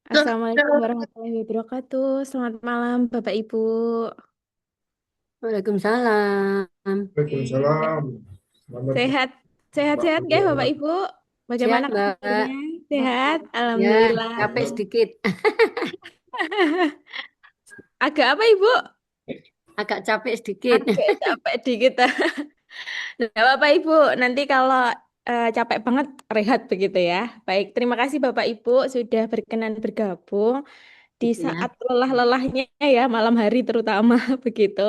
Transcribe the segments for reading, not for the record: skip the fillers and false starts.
Assalamualaikum warahmatullahi wabarakatuh. Selamat malam, Bapak Ibu. Waalaikumsalam. Eh, Waalaikumsalam. Selamat Sehat, sehat-sehat nggak, Bapak malam. Ibu? Bagaimana Sehat, Mbak. kabarnya? Sehat, Ya, Alhamdulillah. capek sedikit. Agak apa, Ibu? Agak capek sedikit. Agak capek dikit. Nggak apa-apa, Ibu. Nanti kalau capek banget, rehat begitu ya. Baik, terima kasih Bapak Ibu sudah berkenan bergabung. Di Gitu ya. saat lelah-lelahnya ya malam hari terutama begitu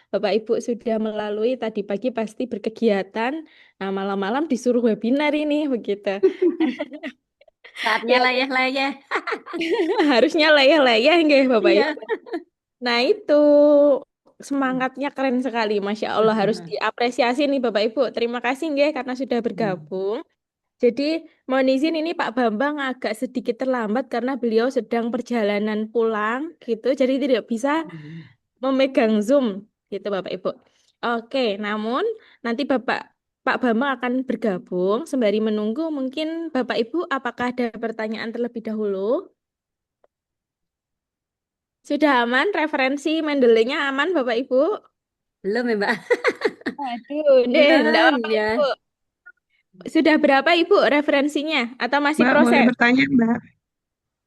Bapak Ibu sudah melalui tadi pagi pasti berkegiatan, nah malam-malam disuruh webinar ini begitu. Saatnya Ya layah-layah. harusnya leyeh-leyeh nggih Bapak Iya. Ibu. Nah itu semangatnya keren sekali, Masya Allah, harus diapresiasi nih Bapak Ibu. Terima kasih nggih karena sudah bergabung. Jadi mohon izin ini Pak Bambang agak sedikit terlambat karena beliau sedang perjalanan pulang gitu. Jadi tidak bisa memegang Zoom gitu Bapak Ibu. Oke, namun nanti Pak Bambang akan bergabung sembari menunggu mungkin Bapak Ibu apakah ada pertanyaan terlebih dahulu? Sudah aman referensi Mendeley-nya aman Bapak Ibu? Belum ya, Mbak? Aduh, deh, enggak Belum apa-apa Ibu. ya. Sudah berapa Ibu referensinya atau masih Mbak, boleh proses? bertanya, Mbak?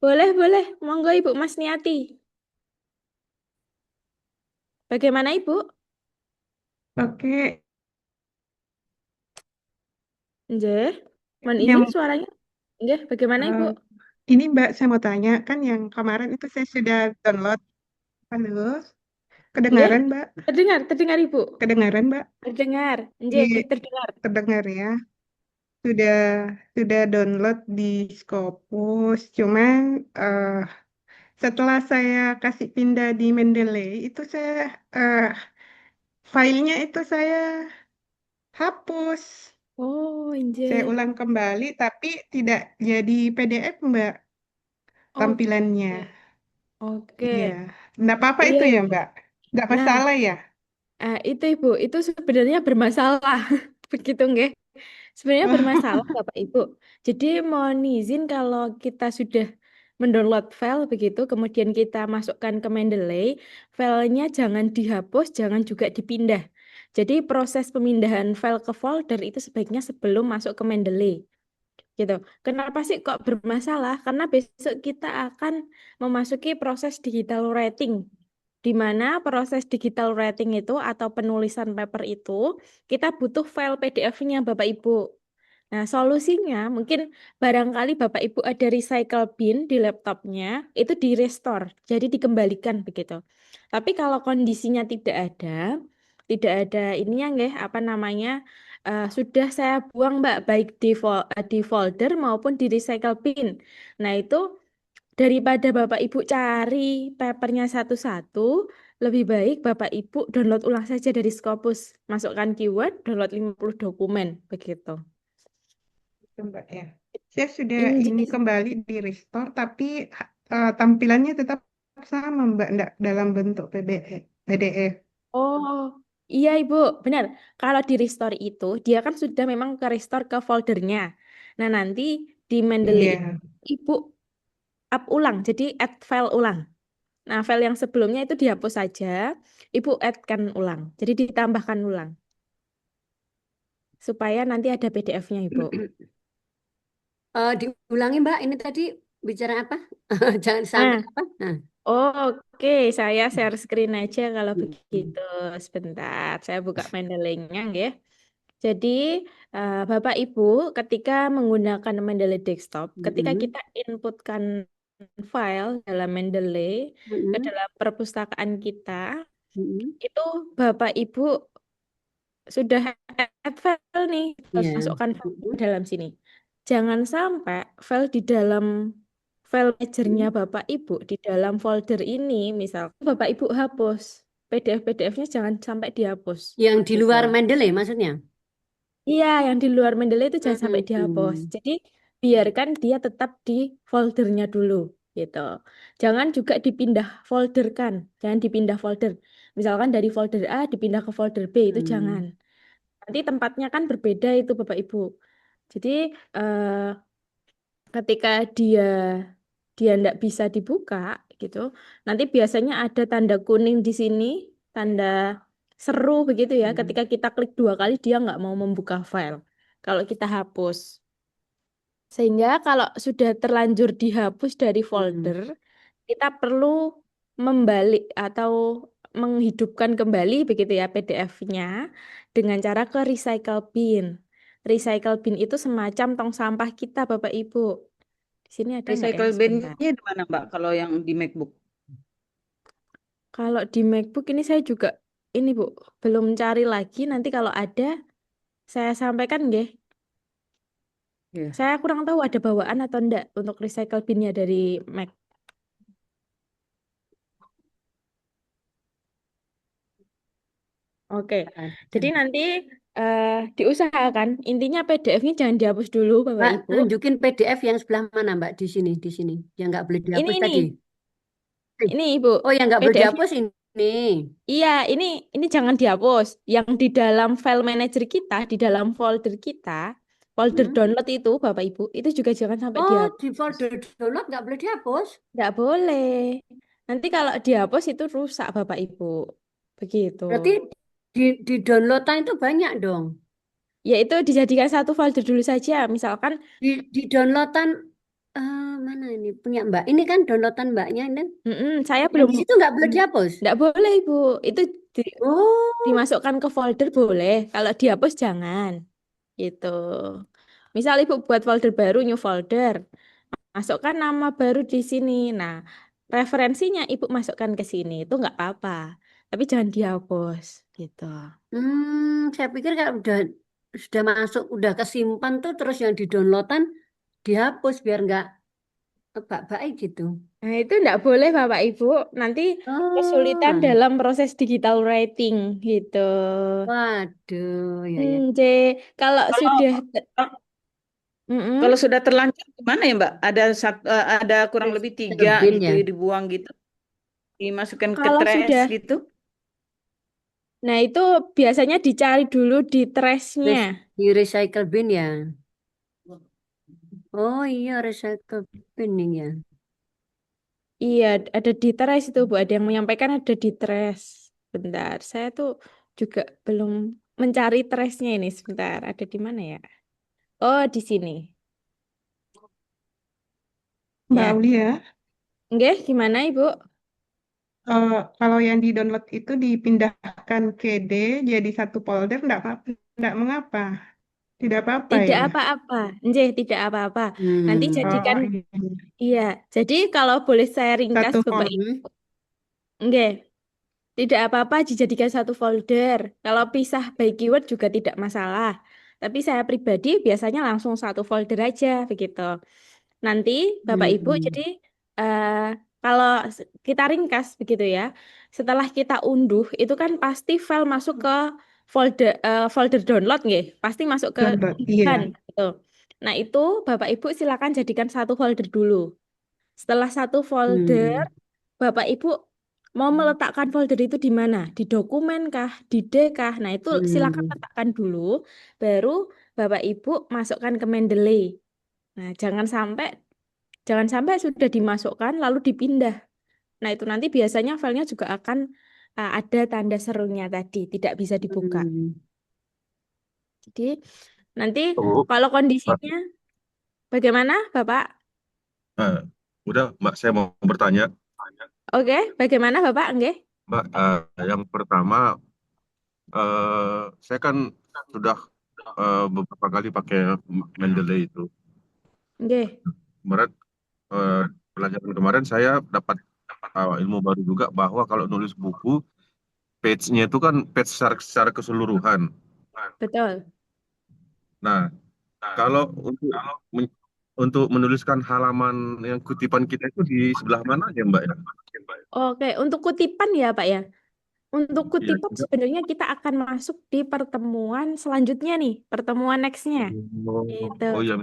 Boleh, boleh. Monggo Ibu Mas Niati. Bagaimana Ibu? Oke, Nggih. Mohon izin yang suaranya. Nggih, bagaimana Ibu? eh, ini Mbak, saya mau tanya, kan yang kemarin itu saya sudah download. Halo, Nggih. kedengaran Mbak? Terdengar, terdengar Ibu. Kedengaran Mbak? Terdengar. Nggih, Di terdengar. terdengar ya. Sudah sudah download di Scopus. Cuman setelah saya kasih pindah di Mendeley, itu saya eh, filenya itu saya hapus. Oh, Saya nggih. ulang kembali, tapi tidak jadi PDF, Mbak, tampilannya. Oke. Oke. Iya, nggak apa-apa Iya, itu ya, Ibu. Mbak. Nggak Nah, masalah ya. itu Ibu, itu sebenarnya bermasalah. Begitu nggih. Sebenarnya bermasalah Bapak Ibu. Jadi mohon izin kalau kita sudah mendownload file begitu, kemudian kita masukkan ke Mendeley, filenya jangan dihapus, jangan juga dipindah. Jadi proses pemindahan file ke folder itu sebaiknya sebelum masuk ke Mendeley. Gitu. Kenapa sih kok bermasalah? Karena besok kita akan memasuki proses digital writing, di mana proses digital writing itu atau penulisan paper itu kita butuh file PDF-nya Bapak Ibu. Nah, solusinya mungkin barangkali Bapak Ibu ada recycle bin di laptopnya, itu di restore, jadi dikembalikan begitu. Tapi kalau kondisinya tidak ada ininya nggih, apa namanya, sudah saya buang Mbak, baik di folder maupun di recycle bin. Nah, itu daripada Bapak Ibu cari papernya satu-satu, lebih baik Bapak Ibu download ulang saja dari Scopus, masukkan keyword, download 50 dokumen, begitu. Itu, Mbak ya. Saya sudah ini Injil. kembali di restore, tapi tampilannya tetap sama, Mbak, nggak dalam bentuk PDF. Oh, iya Ibu, benar. Kalau di restore itu, dia kan sudah memang ke restore ke foldernya. Nah, nanti di Mendeley itu, Iya. Ibu up ulang, jadi add file ulang. Nah, file yang sebelumnya itu dihapus saja, Ibu add-kan ulang. Jadi ditambahkan ulang, supaya nanti ada PDF-nya Ibu. Diulangi, Mbak. Ini tadi bicara apa? Jangan sampai Nah, apa? Nah. oke, saya share screen aja kalau begitu. Sebentar, saya buka Mendeley-nya ya. Jadi, Bapak Ibu, ketika menggunakan Mendeley Desktop, ketika Mm-mm. kita inputkan file dalam Mendeley ke Mm-mm. dalam perpustakaan kita, Mm-mm. itu Bapak Ibu sudah add file nih, terus Iya. masukkan file ke Mm-mm. dalam sini. Jangan sampai file di dalam file manajernya Bapak Ibu di dalam folder ini, misal Bapak Ibu hapus, PDF-PDF-nya jangan sampai dihapus. Yang di Gitu. luar Mendeley maksudnya? Iya, yang di luar Mendeley itu jangan sampai dihapus. Hmm. Jadi biarkan dia tetap di foldernya dulu, gitu. Jangan juga dipindah folderkan, jangan dipindah folder. Misalkan dari folder A dipindah ke folder B itu jangan. Hmm. Nanti tempatnya kan berbeda itu Bapak Ibu. Jadi ketika dia dia ndak bisa dibuka gitu, nanti biasanya ada tanda kuning di sini, tanda seru begitu ya. Ketika kita klik 2 kali dia nggak mau membuka file. Kalau kita hapus. Sehingga kalau sudah terlanjur dihapus dari folder, kita perlu membalik atau menghidupkan kembali begitu ya PDF-nya dengan cara ke recycle bin. Recycle bin itu semacam tong sampah kita, Bapak Ibu. Di sini ada nggak ya? Recycle Sebentar. bin-nya di mana, Mbak? Kalau yang di MacBook? Kalau di MacBook ini saya juga ini Bu, belum cari lagi. Nanti kalau ada saya sampaikan nggih. Ya. Saya kurang tahu ada bawaan atau enggak untuk recycle bin-nya dari Mac. Oke, jadi Ada. nanti diusahakan intinya PDF-nya jangan dihapus dulu, Bapak Mbak, Ibu. tunjukin PDF yang sebelah mana, Mbak? Di sini, yang nggak boleh Ini dihapus ini tadi. ini Ibu, Oh, yang nggak boleh PDF-nya. dihapus ini. Iya, ini jangan dihapus. Yang di dalam file manager kita, di dalam folder kita, folder Hmm? download itu, Bapak Ibu, itu juga jangan sampai Oh, dihapus. di folder download nggak boleh dihapus. Nggak boleh. Nanti kalau dihapus itu rusak, Bapak Ibu. Begitu. Berarti di downloadan itu banyak dong. Ya itu dijadikan satu folder dulu saja. Misalkan, Di downloadan mana ini punya Mbak? Ini kan downloadan Mbaknya ini. saya Yang belum, di situ nggak boleh dihapus. nggak boleh, Ibu. Itu Oh, dimasukkan ke folder boleh. Kalau dihapus jangan. Gitu. Misal Ibu buat folder baru, new folder. Masukkan nama baru di sini. Nah, referensinya Ibu masukkan ke sini. Itu nggak apa-apa. Tapi jangan dihapus. Gitu. saya pikir kalau sudah masuk, udah kesimpan tuh terus yang di downloadan dihapus biar nggak baik gitu. Nah, itu nggak boleh Bapak Ibu. Nanti kesulitan Oh, dalam proses digital writing. Gitu. waduh, ya. C. Kalau Kalau sudah... kalau sudah terlanjur gimana ya, Mbak? Ada kurang lebih 3 Bin gitu ya. dibuang gitu, dimasukkan ke Kalau trash sudah... gitu. Nah, itu biasanya dicari dulu di trash-nya. Di recycle bin ya. Oh iya, recycle bin nih ya. Iya, ada di trash itu, Bu. Ada yang menyampaikan ada di trash. Bentar, saya tuh juga belum mencari trash-nya ini. Sebentar, ada di mana ya? Oh, di sini. Mbak Ya, Aulia, enggak, gimana Ibu? kalau yang di download itu dipindahkan ke D jadi satu folder, enggak mengapa, tidak apa-apa Tidak ya. apa-apa. Nggih, tidak apa-apa. Nanti Hmm. jadikan, Oh, iya. iya. Jadi kalau boleh saya ringkas, Satu Bapak folder. Ibu. Enggak, tidak apa-apa dijadikan satu folder. Kalau pisah by keyword juga tidak masalah. Tapi saya pribadi biasanya langsung satu folder aja begitu. Nanti Bapak Ibu jadi eh, kalau kita ringkas begitu ya. Setelah kita unduh itu kan pasti file masuk ke folder download nggih. Pasti masuk ke Download, unduhan iya. gitu. Nah, itu Bapak Ibu silakan jadikan satu folder dulu. Setelah satu folder, Bapak Ibu mau meletakkan folder itu di mana? Di dokumen kah? Di D kah? Nah, itu silakan letakkan dulu, baru Bapak Ibu masukkan ke Mendeley. Nah, jangan sampai sudah dimasukkan lalu dipindah. Nah, itu nanti biasanya filenya juga akan ada tanda serunya tadi, tidak bisa dibuka. Jadi, nanti Oh, kalau Mbak. kondisinya bagaimana, Bapak? Eh, udah, Mbak, saya mau bertanya. Oke, bagaimana, Bapak? Enggak? Mbak, yang pertama, saya kan sudah beberapa kali pakai Mendeley itu. Nggih. Kemarin, pelajaran kemarin saya dapat ilmu baru juga bahwa kalau nulis buku, page-nya itu kan page secara keseluruhan. Betul. Nah, kalau untuk menuliskan halaman yang kutipan kita itu di sebelah mana ya, Mbak ya? Oke, untuk kutipan ya, Pak ya. Untuk Iya. kutipan sebenarnya kita akan masuk di pertemuan selanjutnya nih, pertemuan next-nya. Gitu. Oh iya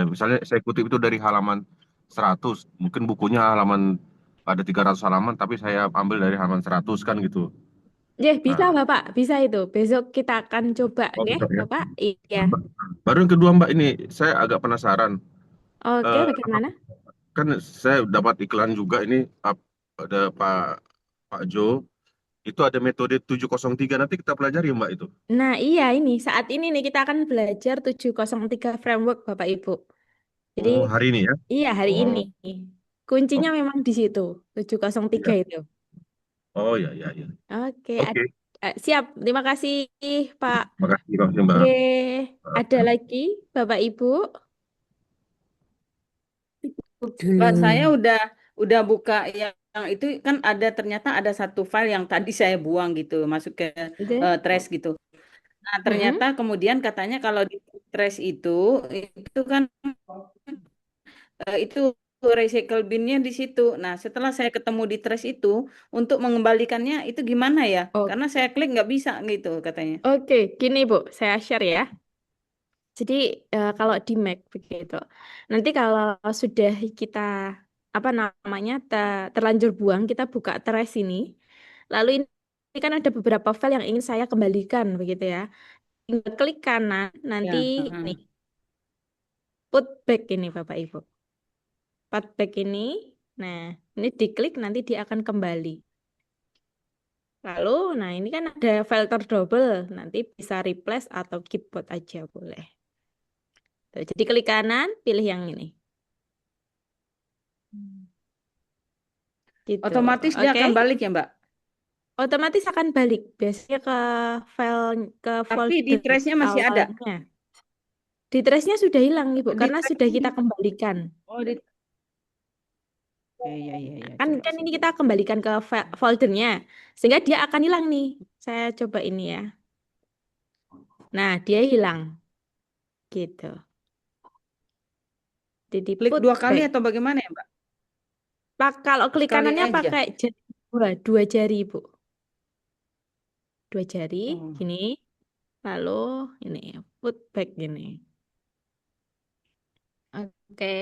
misalnya saya kutip itu dari halaman 100, mungkin bukunya halaman ada 300 halaman, tapi saya ambil dari halaman 100 kan gitu. Bisa Nah, Bapak, bisa itu. Besok kita akan coba, oh nggih, bisa ya. Bapak. Iya. Baru yang kedua Mbak, ini saya agak penasaran. Oke, Eh, bagaimana? kan saya dapat iklan juga ini, ada Pak Jo, itu ada metode 703, nanti kita pelajari Mbak itu. Nah, iya ini saat ini nih kita akan belajar 703 framework Bapak Ibu. Jadi Oh, hari ini ya? iya hari Oh, ini. Kuncinya oh, memang di situ, 703 iya. itu. Oh, ya, ya, ya. Oke, Oke, siap. Terima kasih Pak makasih Mbak. G. Ada lagi Bapak Ibu? Mbak, Dulu. saya udah buka yang itu kan ada ternyata ada satu file yang tadi saya buang gitu, masuk ke Udah. trash gitu. Nah, Mm-mm. ternyata kemudian katanya kalau di trash itu kan itu recycle binnya di situ. Nah, setelah saya ketemu di trash itu, untuk mengembalikannya itu gimana ya? Oh, Karena saya klik nggak bisa gitu katanya. oke, gini Bu, saya share ya. Jadi kalau di Mac begitu. Nanti kalau sudah kita apa namanya terlanjur buang, kita buka trash ini. Lalu ini kan ada beberapa file yang ingin saya kembalikan begitu ya. Tinggal klik kanan, nanti Ya, ini heeh. put back ini Bapak Ibu. Put back ini. Nah, ini diklik nanti dia akan kembali. Lalu, nah ini kan ada filter double, nanti bisa replace atau keep both aja boleh. Tuh, jadi klik kanan, pilih yang ini. Gitu. Otomatis dia Oke. akan balik ya, Mbak. Otomatis akan balik biasanya ke file ke Tapi di folder trash-nya masih ada. awalnya. Di trace-nya sudah hilang, Ibu, Di karena sudah trash-nya kita kembalikan. oh di ya, ya, ya, Kan coba kan saya ini lihat. kita kembalikan ke foldernya, sehingga dia akan hilang nih. Saya coba ini ya. Nah, dia hilang. Gitu. Jadi Klik put 2 kali back. atau bagaimana ya, Mbak? Kalau klik Sekali kanannya aja. pakai dua jari, Ibu. Dua jari, Oh. gini. Lalu ini, put back gini. Oke.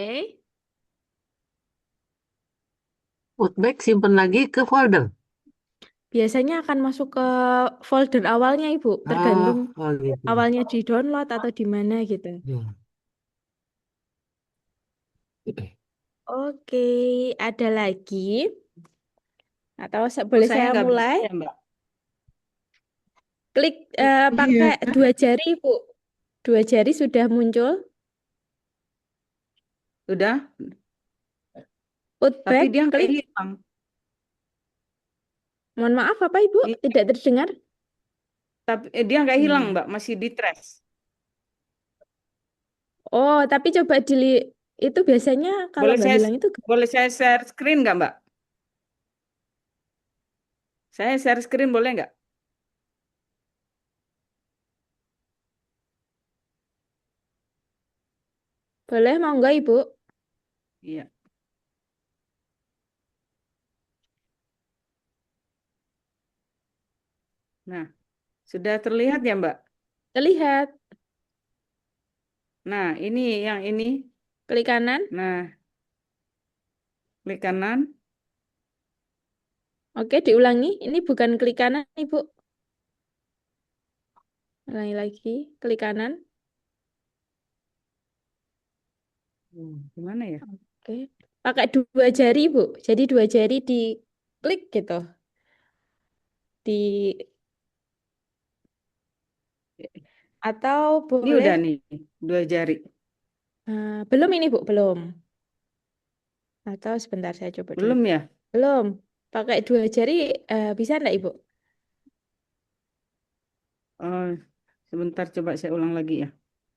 Putback simpen lagi ke folder. Biasanya akan masuk ke folder awalnya, Ibu. Tergantung Oh gitu. awalnya di download atau di mana gitu. Ya. Oke, ada lagi? Atau Oh, boleh saya saya nggak bisa mulai? ya, Mbak. Klik pakai Iya, dua jari, Bu. Dua jari sudah muncul. Udah, Put tapi back, dia nggak klik. hilang. Mohon maaf, apa Ibu? Iya, Tidak terdengar? tapi dia nggak hilang, Iya. Mbak, masih di trash. Oh, tapi coba itu biasanya kalau Boleh nggak saya hilang itu boleh saya share screen nggak, Mbak? Saya share screen boleh nggak? boleh mau nggak Ibu? Iya. Nah, sudah terlihat ya, Mbak? Terlihat. Nah, ini yang ini. Klik kanan. Nah, klik kanan. Oke, diulangi. Ini bukan klik kanan, Ibu. Ulangi lagi. Klik kanan. Gimana ya? Oke. Pakai dua jari, Bu. Jadi dua jari di klik gitu. Di atau Ini boleh udah nih, 2 jari. belum ini, Bu, belum. Atau sebentar saya coba dulu. Belum ya? Belum. Pakai dua jari bisa enggak, Ibu? Oh, sebentar coba saya ulang lagi ya.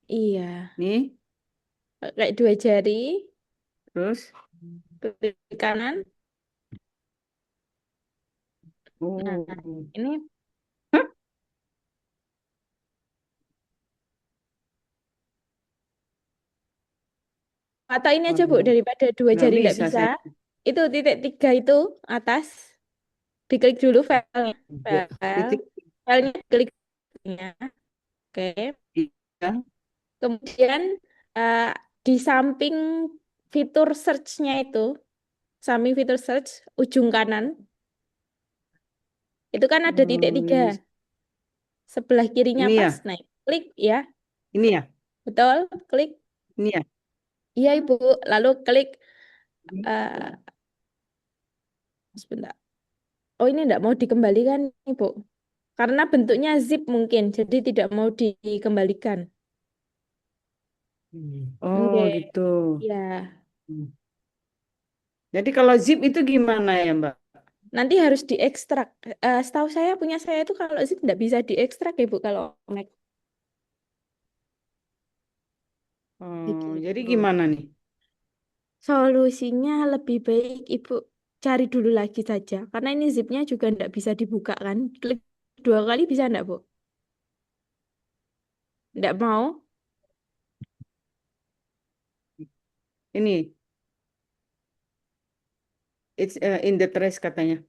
Iya. Nih, Pakai dua jari, terus. klik kanan. Nah, Oh. ini Hah? atau ini aja, Bu, Oh, daripada dua nggak jari enggak bisa bisa. saya. Itu titik tiga itu atas. Diklik dulu filenya. File. Titik Filenya klik. Oke. tiga. Kemudian eh, di samping fitur search-nya itu, samping fitur search, ujung kanan, itu kan ada titik tiga. Ini, Sebelah kirinya ini pas, ya, naik. Klik ya, ini ya, betul, klik. ini ya. Iya Ibu, lalu klik eh, sebentar. Oh, ini enggak mau dikembalikan, Ibu. Karena bentuknya zip mungkin, jadi tidak mau dikembalikan. Oh Oke, gitu. ya. Hmm. Jadi kalau zip itu gimana ya Mbak? Nanti harus diekstrak. Setahu saya punya saya itu kalau zip tidak bisa diekstrak ya Bu kalau Mac. Oh, jadi Begitu. gimana nih? Solusinya lebih baik Ibu cari dulu lagi saja. Karena ini zipnya juga tidak bisa dibuka kan. Klik 2 kali bisa enggak Bu? Tidak mau. Ini it's in the trash katanya.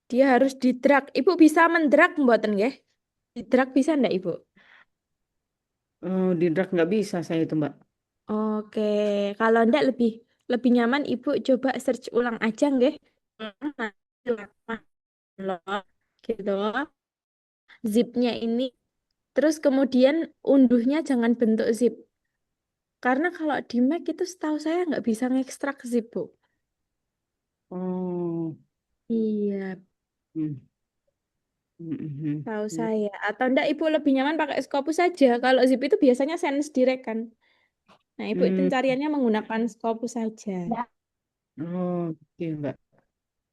Dia harus di-drag. Ibu bisa mendrag mboten nggih? Di-drag bisa enggak Ibu? Oh, di drag nggak bisa saya itu Mbak. Oke, kalau enggak lebih lebih nyaman Ibu coba search ulang aja nggih. Loh, gitu. Zipnya ini terus kemudian unduhnya jangan bentuk zip. Karena kalau di Mac itu setahu saya nggak bisa ngekstrak zip, Bu. Oh, Iya, hmm. tahu Ya. saya. Atau enggak Ibu lebih nyaman pakai Scopus saja. Kalau zip itu biasanya sense direct kan. Nah, Ibu Hmm. pencariannya menggunakan Scopus saja. Oh, oke Mbak.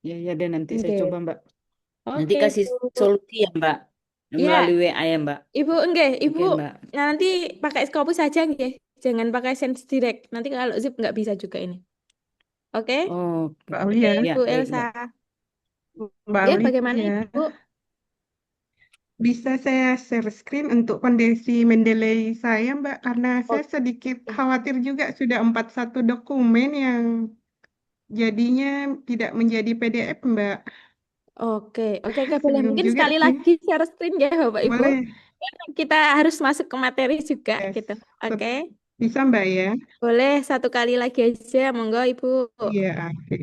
Ya, ya deh nanti saya Oke. coba Mbak. Nanti Oke, kasih Ibu. solusi ya Mbak. Ya, Melalui WA ya Mbak. Ibu enggak, Ibu Oke Mbak. nanti pakai Scopus saja nggih. Jangan pakai sense direct. Nanti kalau zip nggak bisa juga ini. Oke? Oke. Mbak Oke, Aulia, Ya, Ibu baik Elsa. Mbak. Mbak Ya, bagaimana Aulia, Ibu? bisa saya share screen untuk kondisi Mendeley saya, Mbak, karena saya sedikit Oke. khawatir juga sudah 41 dokumen yang jadinya tidak menjadi PDF, Mbak. Oke, oke, oke, boleh. Bingung Mungkin juga sekali sih. lagi share screen ya, Bapak Ibu. Boleh, Karena kita harus masuk ke materi juga, yes. gitu. Oke, Bisa, Mbak ya? boleh 1 kali lagi aja, monggo Ibu. Iya, oke.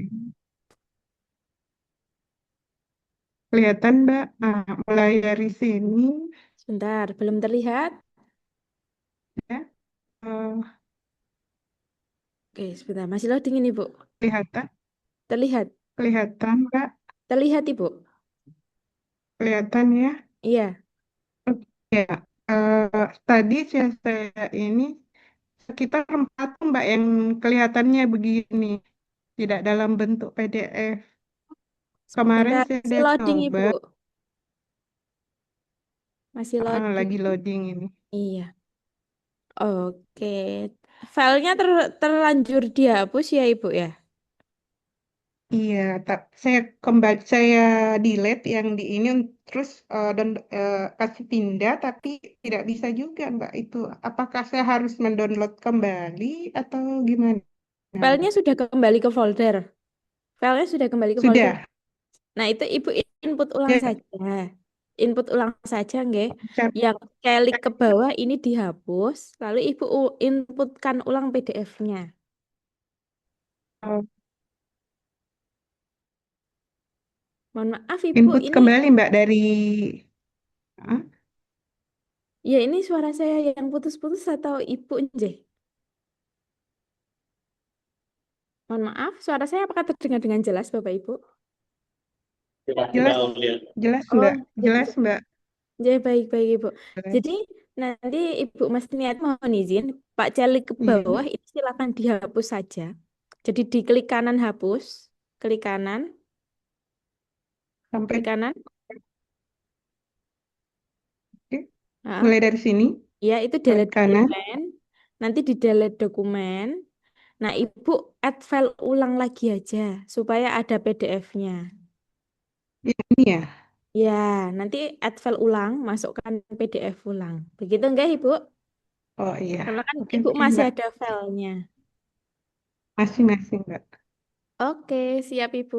Kelihatan, Mbak. Nah, mulai dari sini, Sebentar, belum terlihat. ya. Oke, sebentar, masih loading ini, Bu. Kelihatan, Terlihat, kelihatan, Mbak. terlihat Ibu. Kelihatan ya. Iya, Ya, tadi saya ini sekitar 4, Mbak, yang kelihatannya begini, tidak dalam bentuk PDF. Kemarin sebentar, saya masih udah loading coba, Ibu. Masih loading. lagi loading ini. Iya, oke. Filenya terlanjur dihapus ya, Ibu ya? Iya, saya kembali, saya delete yang di ini, terus dan kasih pindah, tapi tidak bisa juga, Mbak. Itu apakah saya harus mendownload kembali atau gimana, Filenya Mbak? sudah kembali ke folder. Filenya sudah kembali ke folder. Sudah. Nah, itu Ibu input ulang Ya, saja. Input ulang saja, nggih. cek. Yang klik ke bawah ini dihapus, lalu Ibu inputkan ulang PDF-nya. Oh, Mohon maaf, Ibu, input ini kembali, Mbak, dari ah, ya ini suara saya yang putus-putus atau Ibu nje? Mohon maaf, suara saya apakah terdengar dengan jelas, Bapak Ibu? jelas, jelas, Oh, Mbak, jelas, Mbak. ya baik-baik Ibu. Jelas. Jadi nanti Ibu Masniat mohon izin, Pak Celik ke Iya, bawah ini silakan dihapus saja. Jadi diklik kanan hapus, klik kanan, sampai klik kanan. oke. Nah, Mulai dari sini, ya itu klik delete kanan. dokumen. Nanti di delete dokumen. Nah, Ibu add file ulang lagi aja supaya ada PDF-nya. Ya, ini ya. Ya, nanti add file ulang, masukkan PDF ulang. Begitu enggak Ibu? Oh iya, Karena kan oke, Ibu oke, masih Mbak. ada filenya. Masing-masing, Mbak. Oke, siap Ibu.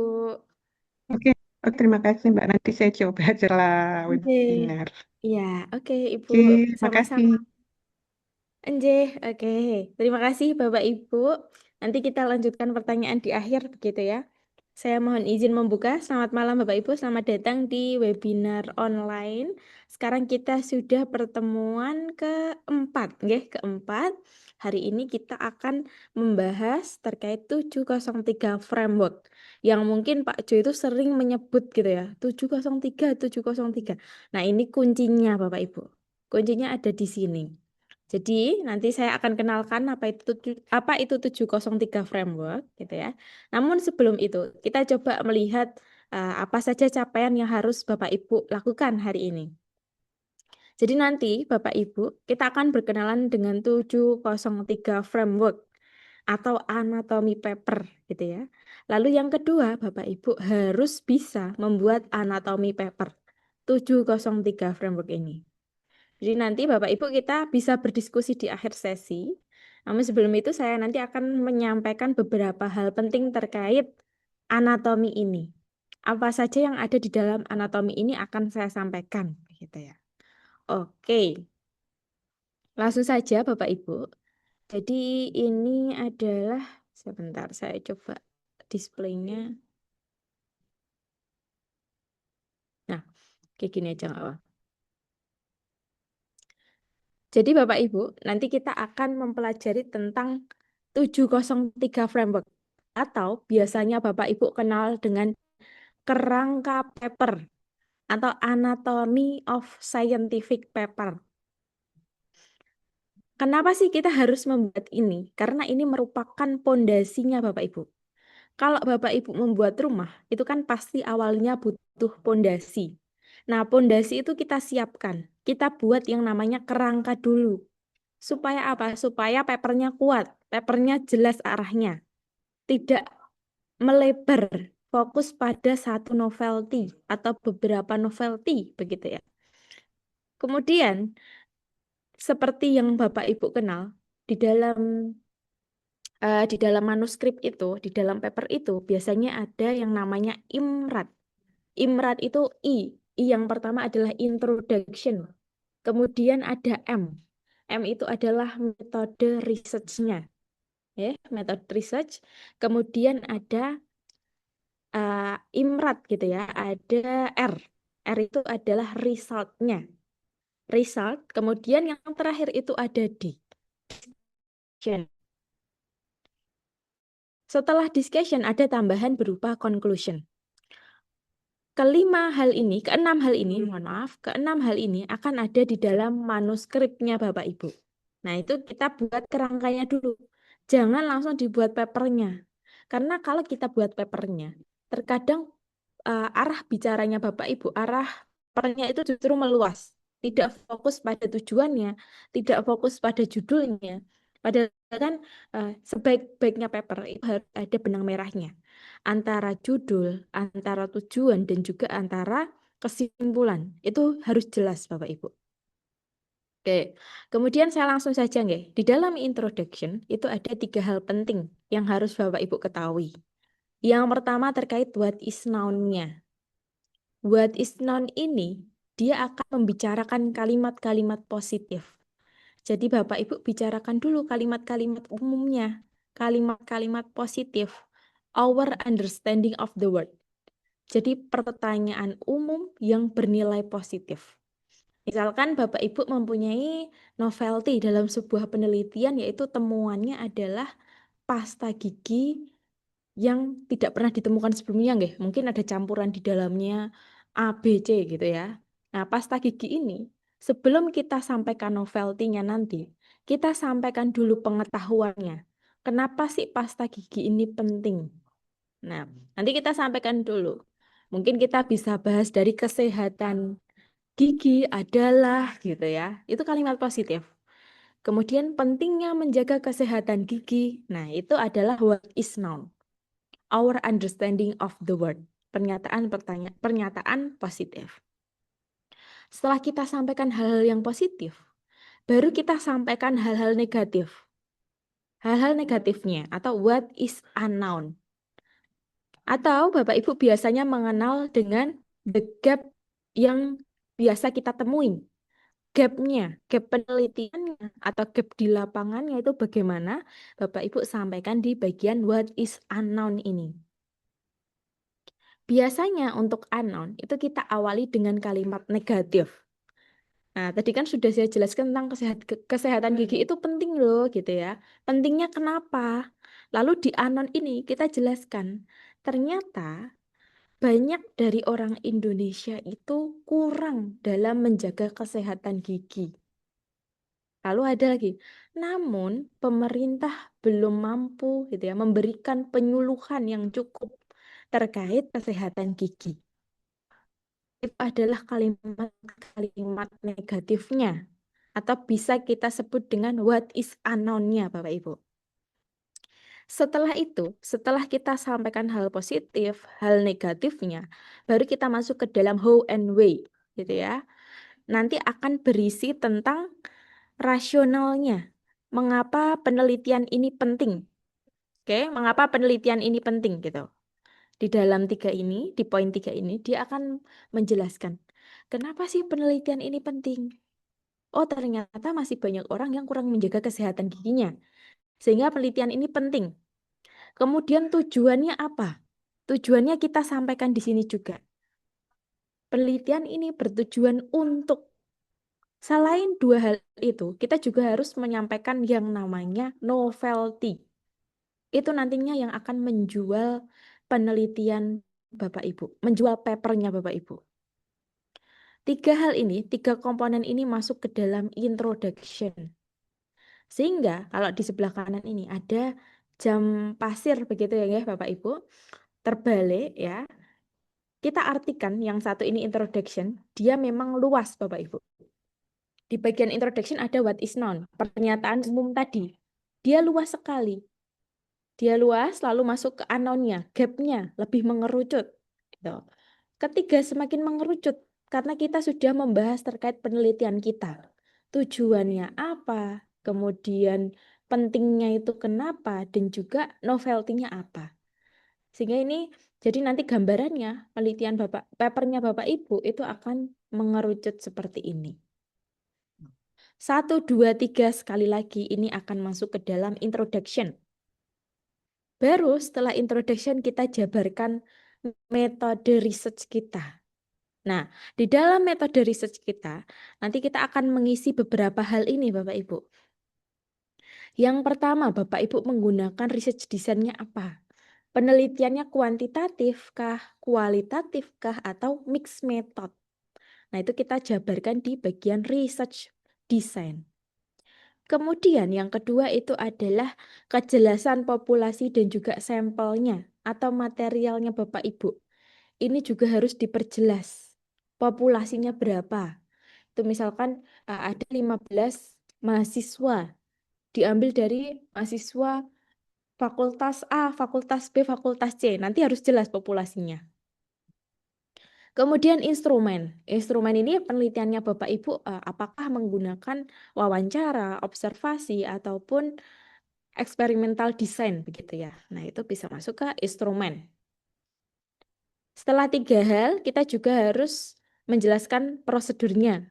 Oke, oh, terima kasih, Mbak. Nanti saya coba setelah Oke. webinar. Iya, oke Ibu. Oke, makasih. Sama-sama. Anjeh, oke. Terima kasih Bapak Ibu. Nanti kita lanjutkan pertanyaan di akhir begitu ya. Saya mohon izin membuka. Selamat malam Bapak Ibu, selamat datang di webinar online. Sekarang kita sudah pertemuan keempat, keempat. Hari ini kita akan membahas terkait 703 framework. Yang mungkin Pak Jo itu sering menyebut gitu ya, 703, 703. Nah ini kuncinya Bapak Ibu. Kuncinya ada di sini. Jadi nanti saya akan kenalkan apa itu 703 framework gitu ya. Namun sebelum itu kita coba melihat apa saja capaian yang harus Bapak Ibu lakukan hari ini. Jadi nanti Bapak Ibu kita akan berkenalan dengan 703 framework atau anatomi paper gitu ya. Lalu yang kedua Bapak Ibu harus bisa membuat anatomi paper 703 framework ini. Jadi nanti Bapak Ibu kita bisa berdiskusi di akhir sesi. Namun sebelum itu saya nanti akan menyampaikan beberapa hal penting terkait anatomi ini. Apa saja yang ada di dalam anatomi ini akan saya sampaikan, gitu ya. Oke. Langsung saja Bapak Ibu. Jadi ini adalah sebentar saya coba displaynya. Nah, kayak gini aja nggak apa. Jadi Bapak Ibu, nanti kita akan mempelajari tentang 703 framework atau biasanya Bapak Ibu kenal dengan kerangka paper atau anatomy of scientific paper. Kenapa sih kita harus membuat ini? Karena ini merupakan pondasinya Bapak Ibu. Kalau Bapak Ibu membuat rumah, itu kan pasti awalnya butuh pondasi. Nah, pondasi itu kita siapkan. Kita buat yang namanya kerangka dulu. Supaya apa? Supaya papernya kuat, papernya jelas arahnya. Tidak melebar, fokus pada satu novelty atau beberapa novelty, begitu ya. Kemudian, seperti yang Bapak Ibu kenal, di dalam manuskrip itu, di dalam paper itu, biasanya ada yang namanya IMRAT. IMRAT itu I yang pertama adalah introduction. Kemudian ada M. M itu adalah metode research-nya. Metode research. Kemudian ada IMRAT gitu ya. Ada R. R itu adalah result-nya. Result. Kemudian yang terakhir itu ada D. Setelah discussion ada tambahan berupa conclusion. Keenam hal ini, mohon maaf, keenam hal ini akan ada di dalam manuskripnya Bapak Ibu. Nah, itu kita buat kerangkanya dulu. Jangan langsung dibuat papernya. Karena kalau kita buat papernya, terkadang arah bicaranya Bapak Ibu, arah papernya itu justru meluas. Tidak fokus pada tujuannya, tidak fokus pada judulnya. Padahal kan sebaik-baiknya paper itu harus ada benang merahnya. Antara judul, antara tujuan, dan juga antara kesimpulan. Itu harus jelas Bapak Ibu. Oke, kemudian saya langsung saja nggih. Di dalam introduction itu ada 3 hal penting yang harus Bapak Ibu ketahui. Yang pertama terkait what is noun-nya. What is noun ini, dia akan membicarakan kalimat-kalimat positif. Jadi Bapak Ibu bicarakan dulu kalimat-kalimat umumnya, kalimat-kalimat positif. Our understanding of the word. Jadi pertanyaan umum yang bernilai positif. Misalkan Bapak Ibu mempunyai novelty dalam sebuah penelitian, yaitu temuannya adalah pasta gigi yang tidak pernah ditemukan sebelumnya, nggih. Mungkin ada campuran di dalamnya A, B, C gitu ya. Nah, pasta gigi ini sebelum kita sampaikan novelty-nya nanti, kita sampaikan dulu pengetahuannya. Kenapa sih pasta gigi ini penting? Nah, nanti kita sampaikan dulu. Mungkin kita bisa bahas dari kesehatan gigi adalah gitu ya. Itu kalimat positif. Kemudian pentingnya menjaga kesehatan gigi. Nah, itu adalah what is noun. Our understanding of the word. Pernyataan positif. Setelah kita sampaikan hal-hal yang positif, baru kita sampaikan hal-hal negatif. Hal-hal negatifnya atau what is a noun. Atau Bapak Ibu biasanya mengenal dengan the gap yang biasa kita temuin. Gap-nya, gap penelitiannya atau gap di lapangannya itu bagaimana Bapak Ibu sampaikan di bagian what is unknown ini. Biasanya untuk anon itu kita awali dengan kalimat negatif. Nah, tadi kan sudah saya jelaskan tentang kesehatan gigi itu penting loh gitu ya. Pentingnya kenapa? Lalu di anon ini kita jelaskan, ternyata banyak dari orang Indonesia itu kurang dalam menjaga kesehatan gigi. Lalu ada lagi, namun pemerintah belum mampu gitu ya memberikan penyuluhan yang cukup terkait kesehatan gigi. Itu adalah kalimat-kalimat negatifnya atau bisa kita sebut dengan what is unknown-nya Bapak Ibu. Setelah itu, setelah kita sampaikan hal positif, hal negatifnya, baru kita masuk ke dalam how and why gitu ya. Nanti akan berisi tentang rasionalnya. Mengapa penelitian ini penting? Oke, mengapa penelitian ini penting gitu. Di dalam di poin 3 ini, dia akan menjelaskan, kenapa sih penelitian ini penting? Oh, ternyata masih banyak orang yang kurang menjaga kesehatan giginya. Sehingga penelitian ini penting. Kemudian tujuannya apa? Tujuannya kita sampaikan di sini juga. Penelitian ini bertujuan untuk, selain dua hal itu, kita juga harus menyampaikan yang namanya novelty. Itu nantinya yang akan menjual penelitian Bapak Ibu, menjual papernya Bapak Ibu. Tiga komponen ini masuk ke dalam introduction. Sehingga kalau di sebelah kanan ini ada jam pasir begitu ya Bapak Ibu, terbalik ya. Kita artikan yang satu ini introduction, dia memang luas Bapak Ibu. Di bagian introduction ada what is known, pernyataan umum tadi. Dia luas sekali. Dia luas lalu masuk ke unknown-nya, gap-nya lebih mengerucut. Gitu. Ketiga semakin mengerucut karena kita sudah membahas terkait penelitian kita. Tujuannya apa, kemudian pentingnya itu kenapa, dan juga novelty-nya apa. Sehingga ini jadi nanti gambarannya penelitian papernya Bapak Ibu itu akan mengerucut seperti ini. 1, 2, 3 sekali lagi ini akan masuk ke dalam introduction. Baru setelah introduction kita jabarkan metode research kita. Nah, di dalam metode research kita, nanti kita akan mengisi beberapa hal ini Bapak Ibu. Yang pertama, Bapak Ibu menggunakan research design-nya apa? Penelitiannya kuantitatif kah, kualitatif kah, atau mixed method? Nah, itu kita jabarkan di bagian research design. Kemudian yang kedua itu adalah kejelasan populasi dan juga sampelnya atau materialnya Bapak Ibu. Ini juga harus diperjelas. Populasinya berapa? Itu misalkan ada 15 mahasiswa, diambil dari mahasiswa fakultas A, fakultas B, fakultas C. Nanti harus jelas populasinya. Kemudian instrumen. Instrumen ini penelitiannya Bapak Ibu apakah menggunakan wawancara, observasi, ataupun eksperimental design begitu ya. Nah, itu bisa masuk ke instrumen. Setelah 3 hal, kita juga harus menjelaskan prosedurnya.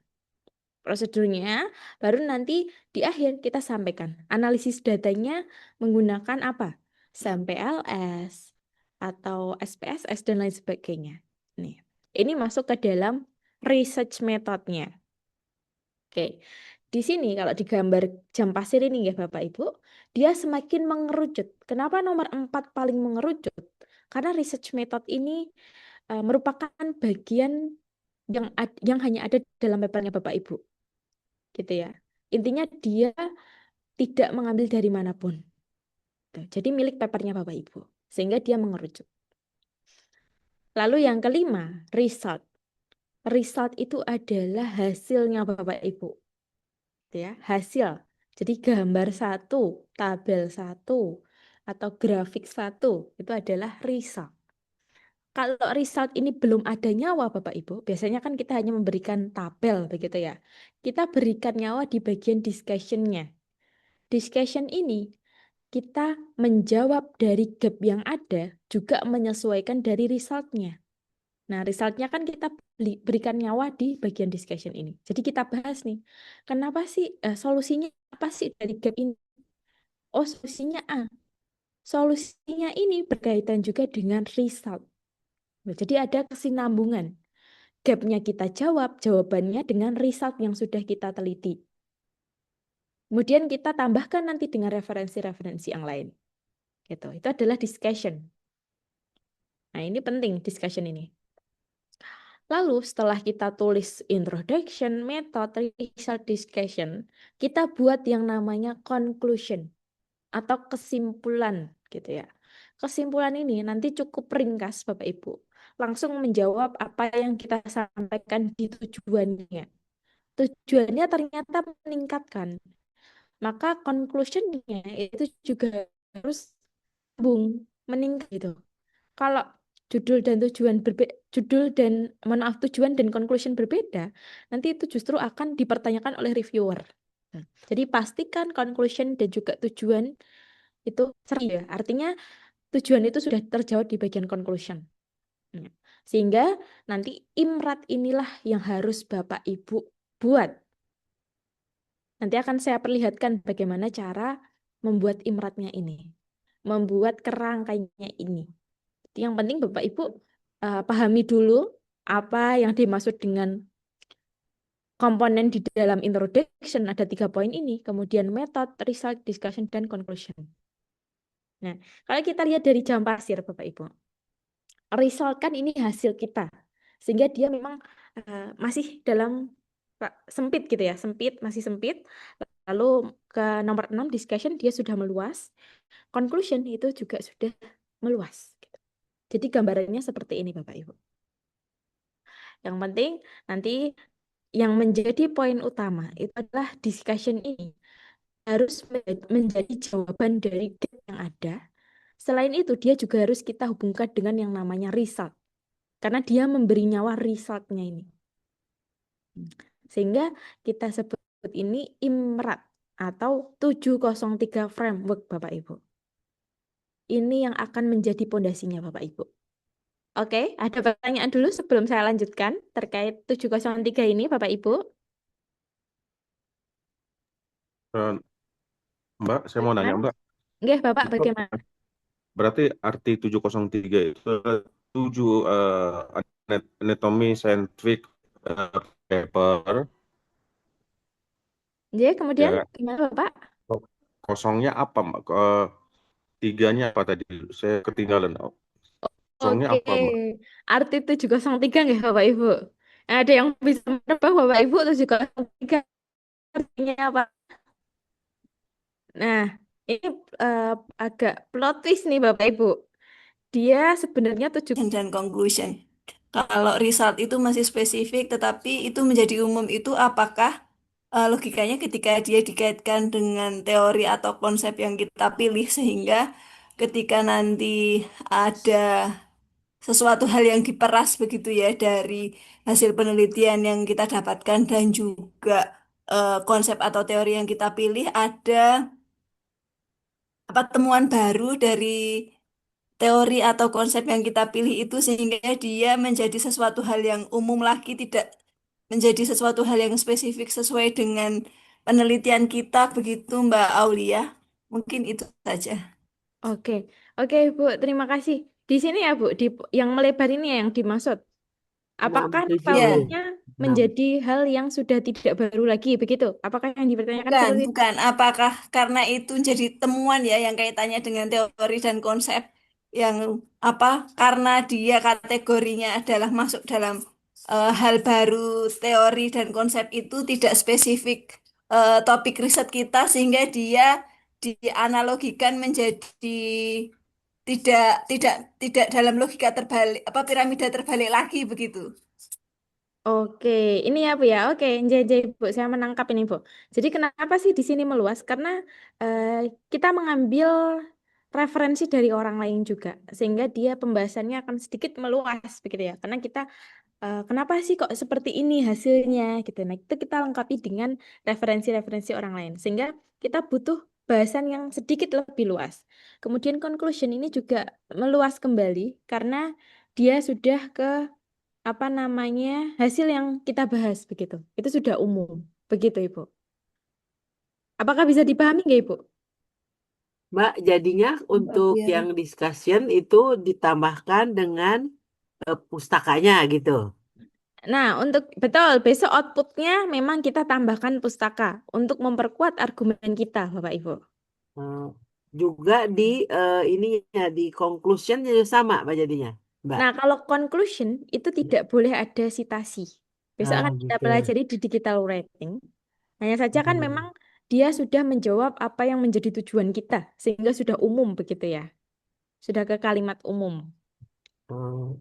Prosedurnya baru nanti di akhir kita sampaikan. Analisis datanya menggunakan apa? SAM-PLS atau SPSS dan lain sebagainya. Nih. Ini masuk ke dalam research methodnya. Oke, di sini kalau digambar jam pasir ini ya Bapak Ibu, dia semakin mengerucut. Kenapa nomor 4 paling mengerucut? Karena research method ini merupakan bagian yang hanya ada dalam papernya Bapak Ibu. Gitu ya. Intinya dia tidak mengambil dari manapun. Jadi milik papernya Bapak Ibu. Sehingga dia mengerucut. Lalu yang kelima, result. Result itu adalah hasilnya Bapak Ibu. Ya, hasil. Jadi gambar 1, tabel 1, atau grafik 1 itu adalah result. Kalau result ini belum ada nyawa Bapak Ibu, biasanya kan kita hanya memberikan tabel begitu ya. Kita berikan nyawa di bagian discussion-nya. Discussion ini kita menjawab dari gap yang ada, juga menyesuaikan dari result-nya. Nah, result-nya kan kita berikan nyawa di bagian discussion ini. Jadi kita bahas nih, kenapa sih solusinya apa sih dari gap ini? Oh, solusinya A. Solusinya ini berkaitan juga dengan result. Jadi ada kesinambungan. Gapnya kita jawab, jawabannya dengan result yang sudah kita teliti. Kemudian kita tambahkan nanti dengan referensi-referensi yang lain. Gitu. Itu adalah discussion. Nah, ini penting discussion ini. Lalu setelah kita tulis introduction, method, result, discussion, kita buat yang namanya conclusion atau kesimpulan gitu ya. Kesimpulan ini nanti cukup ringkas Bapak Ibu. Langsung menjawab apa yang kita sampaikan di tujuannya. Tujuannya ternyata meningkatkan. Maka conclusion-nya itu juga harus meningkat gitu. Kalau judul dan tujuan tujuan dan conclusion berbeda, nanti itu justru akan dipertanyakan oleh reviewer. Jadi pastikan conclusion dan juga tujuan itu sering ya. Artinya tujuan itu sudah terjawab di bagian conclusion. Sehingga nanti imrat inilah yang harus Bapak Ibu buat. Nanti akan saya perlihatkan bagaimana cara membuat imratnya ini. Membuat kerangkainya ini. Yang penting Bapak Ibu pahami dulu apa yang dimaksud dengan komponen di dalam introduction, ada 3 poin ini, kemudian method, result, discussion, dan conclusion. Nah, kalau kita lihat dari jam pasir Bapak Ibu, result kan ini hasil kita, sehingga dia memang masih dalam sempit gitu ya, masih sempit. Lalu ke nomor 6 discussion dia sudah meluas, conclusion itu juga sudah meluas. Jadi gambarannya seperti ini Bapak Ibu. Yang penting nanti yang menjadi poin utama itu adalah discussion ini harus menjadi jawaban dari gap yang ada. Selain itu dia juga harus kita hubungkan dengan yang namanya result. Karena dia memberi nyawa resultnya ini. Sehingga kita sebut ini IMRAT atau 703 framework Bapak Ibu. Ini yang akan menjadi pondasinya Bapak Ibu. Oke, ada pertanyaan dulu sebelum saya lanjutkan terkait 703 ini Bapak Ibu. Eh, Mbak, saya mau nanya Mbak, Nggih, Bapak itu bagaimana? berarti arti 703 itu 7 anatomy scientific paper, Jadi ya kemudian kan? gimana Bapak? Kosongnya apa Mbak? Tiganya apa tadi? Saya ketinggalan. Kosongnya Oke, apa Mbak? arti 703 nggih Bapak Ibu. Ada yang bisa menebak Bapak Ibu 703 artinya apa? Nah, ini agak plot twist nih Bapak Ibu. Dia sebenarnya dan conclusion. Kalau result itu masih spesifik, tetapi itu menjadi umum itu apakah logikanya ketika dia dikaitkan dengan teori atau konsep yang kita pilih sehingga ketika nanti ada sesuatu hal yang diperas begitu ya dari hasil penelitian yang kita dapatkan dan juga konsep atau teori yang kita pilih ada apa temuan baru dari teori atau konsep yang kita pilih itu sehingga dia menjadi sesuatu hal yang umum lagi, tidak menjadi sesuatu hal yang spesifik sesuai dengan penelitian kita, begitu Mbak Aulia. Mungkin itu saja. Oke, oke Bu, terima kasih. Di sini ya Bu, di yang melebar ini yang dimaksud. Apakah 6, 7. Ya, novelnya 6. menjadi hal yang sudah tidak baru lagi, begitu? Apakah yang dipertanyakan bukan, seperti itu? bukan. Apakah karena itu jadi temuan ya yang kaitannya dengan teori dan konsep yang apa? Karena dia kategorinya adalah masuk dalam hal baru, teori dan konsep itu tidak spesifik topik riset kita sehingga dia dianalogikan menjadi tidak dalam logika terbalik apa piramida terbalik lagi begitu. Oke, ini ya Bu ya. Oke, jadi Bu, saya menangkap ini Bu. Jadi kenapa sih di sini meluas? Karena eh, kita mengambil referensi dari orang lain juga, sehingga dia pembahasannya akan sedikit meluas, begitu ya. Karena kita kenapa sih kok seperti ini hasilnya, gitu. Nah, itu kita lengkapi dengan referensi-referensi orang lain, sehingga kita butuh bahasan yang sedikit lebih luas. Kemudian conclusion ini juga meluas kembali karena dia sudah ke apa namanya hasil yang kita bahas begitu. Itu sudah umum. Begitu Ibu. Apakah bisa dipahami nggak Ibu? Mbak, jadinya untuk Iya. yang discussion itu ditambahkan dengan pustakanya gitu. Nah, untuk betul, besok outputnya memang kita tambahkan pustaka untuk memperkuat argumen kita, Bapak Ibu. Eh, juga di ininya di conclusionnya sama Mbak jadinya, Mbak. Nah, kalau conclusion itu tidak boleh ada sitasi. Besok akan kita Gitu. pelajari di digital writing. Hanya saja kan Hmm. memang dia sudah menjawab apa yang menjadi tujuan kita, sehingga sudah umum begitu ya. Sudah ke kalimat umum. Oh,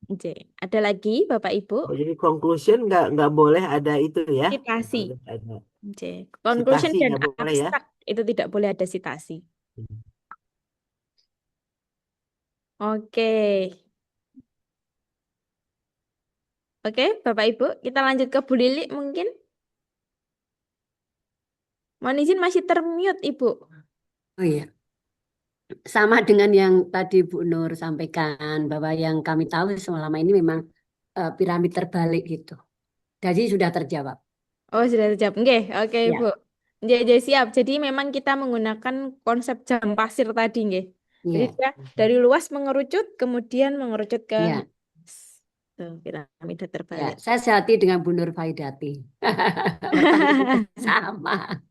Oke. Ada lagi, Bapak Ibu? jadi conclusion nggak boleh ada itu ya, nggak Sitasi. boleh ada Oke. Conclusion citasi, dan nggak boleh ya. abstrak itu tidak boleh ada sitasi. Hmm. Oke. Oke, Bapak Ibu, kita lanjut ke Bu Lili mungkin. Mohon izin masih termute, Ibu. Oh iya, sama dengan yang tadi Bu Nur sampaikan bahwa yang kami tahu selama ini memang piramid terbalik gitu. Jadi sudah terjawab. Oh, sudah terjawab. Oke, Ya, Ibu. Jadi siap. Jadi memang kita menggunakan konsep jam pasir tadi, nggih. Jadi ya, dia dari luas mengerucut, kemudian mengerucut ke ya, tuh, piramida ya. terbalik. Saya sehati dengan Bu Nur Faidati. Pertanyaan kita sama.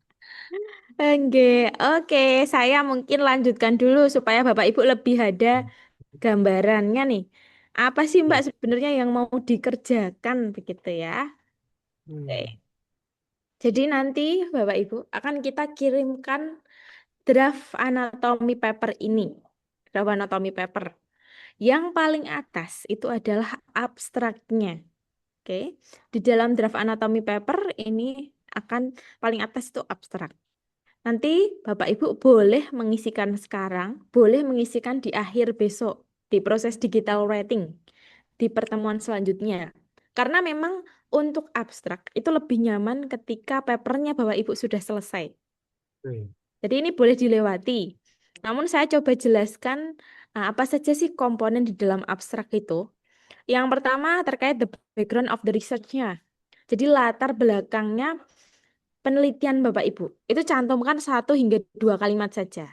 Oke. Saya mungkin lanjutkan dulu supaya Bapak Ibu lebih ada gambarannya nih. Apa sih Mbak Ya. sebenarnya yang mau dikerjakan begitu ya? Oke. Hmm. Jadi nanti Bapak Ibu akan kita kirimkan draft anatomi paper ini. Draft anatomi paper. Yang paling atas itu adalah abstraknya. Oke. Di dalam draft anatomi paper ini akan paling atas itu abstrak. Nanti Bapak Ibu boleh mengisikan sekarang, boleh mengisikan di akhir besok di proses digital writing di pertemuan selanjutnya. Karena memang untuk abstrak itu lebih nyaman ketika papernya Bapak Ibu sudah selesai. Hmm. Jadi ini boleh dilewati. Namun saya coba jelaskan apa saja sih komponen di dalam abstrak itu. Yang pertama terkait the background of the research-nya. Jadi latar belakangnya penelitian Bapak Ibu. Itu cantumkan 1 hingga 2 kalimat saja.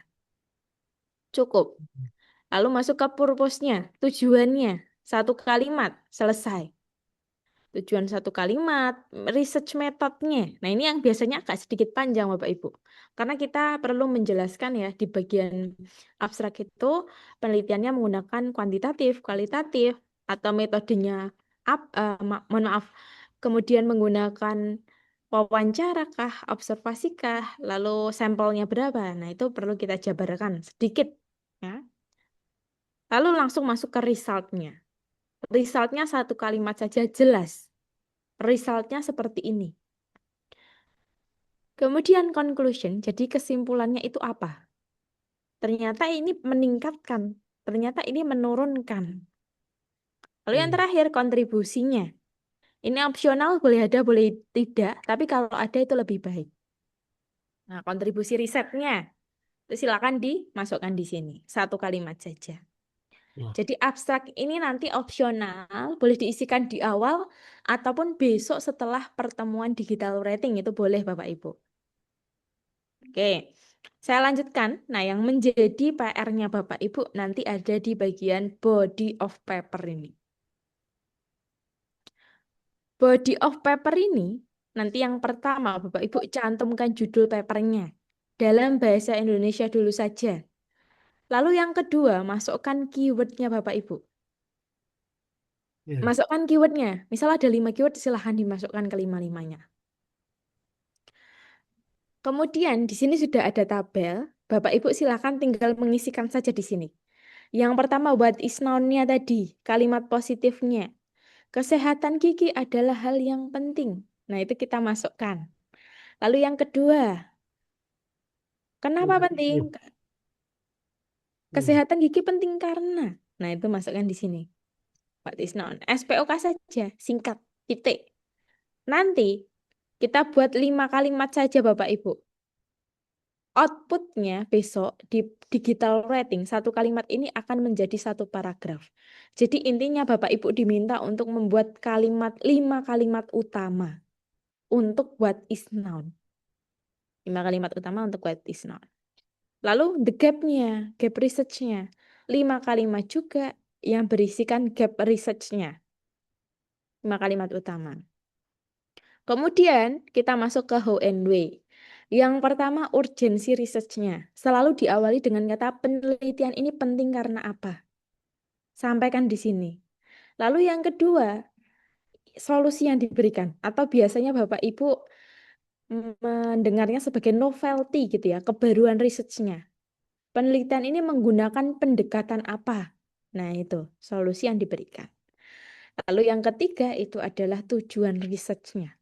Cukup. Lalu masuk ke purpose-nya, tujuannya. 1 kalimat, selesai. Tujuan 1 kalimat, research methodnya. Nah ini yang biasanya agak sedikit panjang Bapak Ibu. Karena kita perlu menjelaskan ya di bagian abstrak itu penelitiannya menggunakan kuantitatif, kualitatif, atau metodenya mohon maaf, kemudian menggunakan wawancara kah, observasi kah, lalu sampelnya berapa. Nah itu perlu kita jabarkan sedikit. Ya. Lalu langsung masuk ke resultnya. Resultnya 1 kalimat saja jelas. Resultnya seperti ini. Kemudian conclusion, jadi kesimpulannya itu apa? Ternyata ini meningkatkan, ternyata ini menurunkan. Lalu yang terakhir kontribusinya. Ini opsional, boleh ada, boleh tidak, tapi kalau ada itu lebih baik. Nah, kontribusi risetnya, itu silakan dimasukkan di sini. 1 kalimat saja. Ya. Jadi abstrak ini nanti opsional, boleh diisikan di awal ataupun besok setelah pertemuan digital writing, itu boleh Bapak Ibu. Oke, saya lanjutkan. Nah, yang menjadi PR-nya Bapak Ibu nanti ada di bagian body of paper ini. Body of paper ini, nanti yang pertama Bapak Ibu cantumkan judul papernya. Dalam bahasa Indonesia dulu saja. Lalu yang kedua, masukkan keywordnya Bapak Ibu. Ya. Masukkan keywordnya. Misal ada 5 keyword, silahkan dimasukkan ke 5-5-nya. Kemudian di sini sudah ada tabel. Bapak Ibu silakan tinggal mengisikan saja di sini. Yang pertama, what is noun-nya tadi, kalimat positifnya. Kesehatan gigi adalah hal yang penting. Nah, itu kita masukkan. Lalu yang kedua, kenapa penting? Kesehatan gigi penting karena. Nah, itu masukkan di sini. What is noun? SPOK saja, singkat, titik. Nanti kita buat 5 kalimat saja Bapak Ibu. Outputnya besok di digital writing 1 kalimat ini akan menjadi 1 paragraf. Jadi intinya Bapak Ibu diminta untuk membuat 5 kalimat utama untuk what is noun. 5 kalimat utama untuk what is noun. Lalu the gap-nya, gap research-nya 5 kalimat juga yang berisikan gap research-nya. 5 kalimat utama. Kemudian kita masuk ke how and way. Yang pertama urgensi research-nya. Selalu diawali dengan kata penelitian ini penting karena apa? Sampaikan di sini. Lalu yang kedua, solusi yang diberikan. Atau biasanya Bapak Ibu mendengarnya sebagai novelty gitu ya, kebaruan research-nya. Penelitian ini menggunakan pendekatan apa? Nah itu, solusi yang diberikan. Lalu yang ketiga itu adalah tujuan research-nya.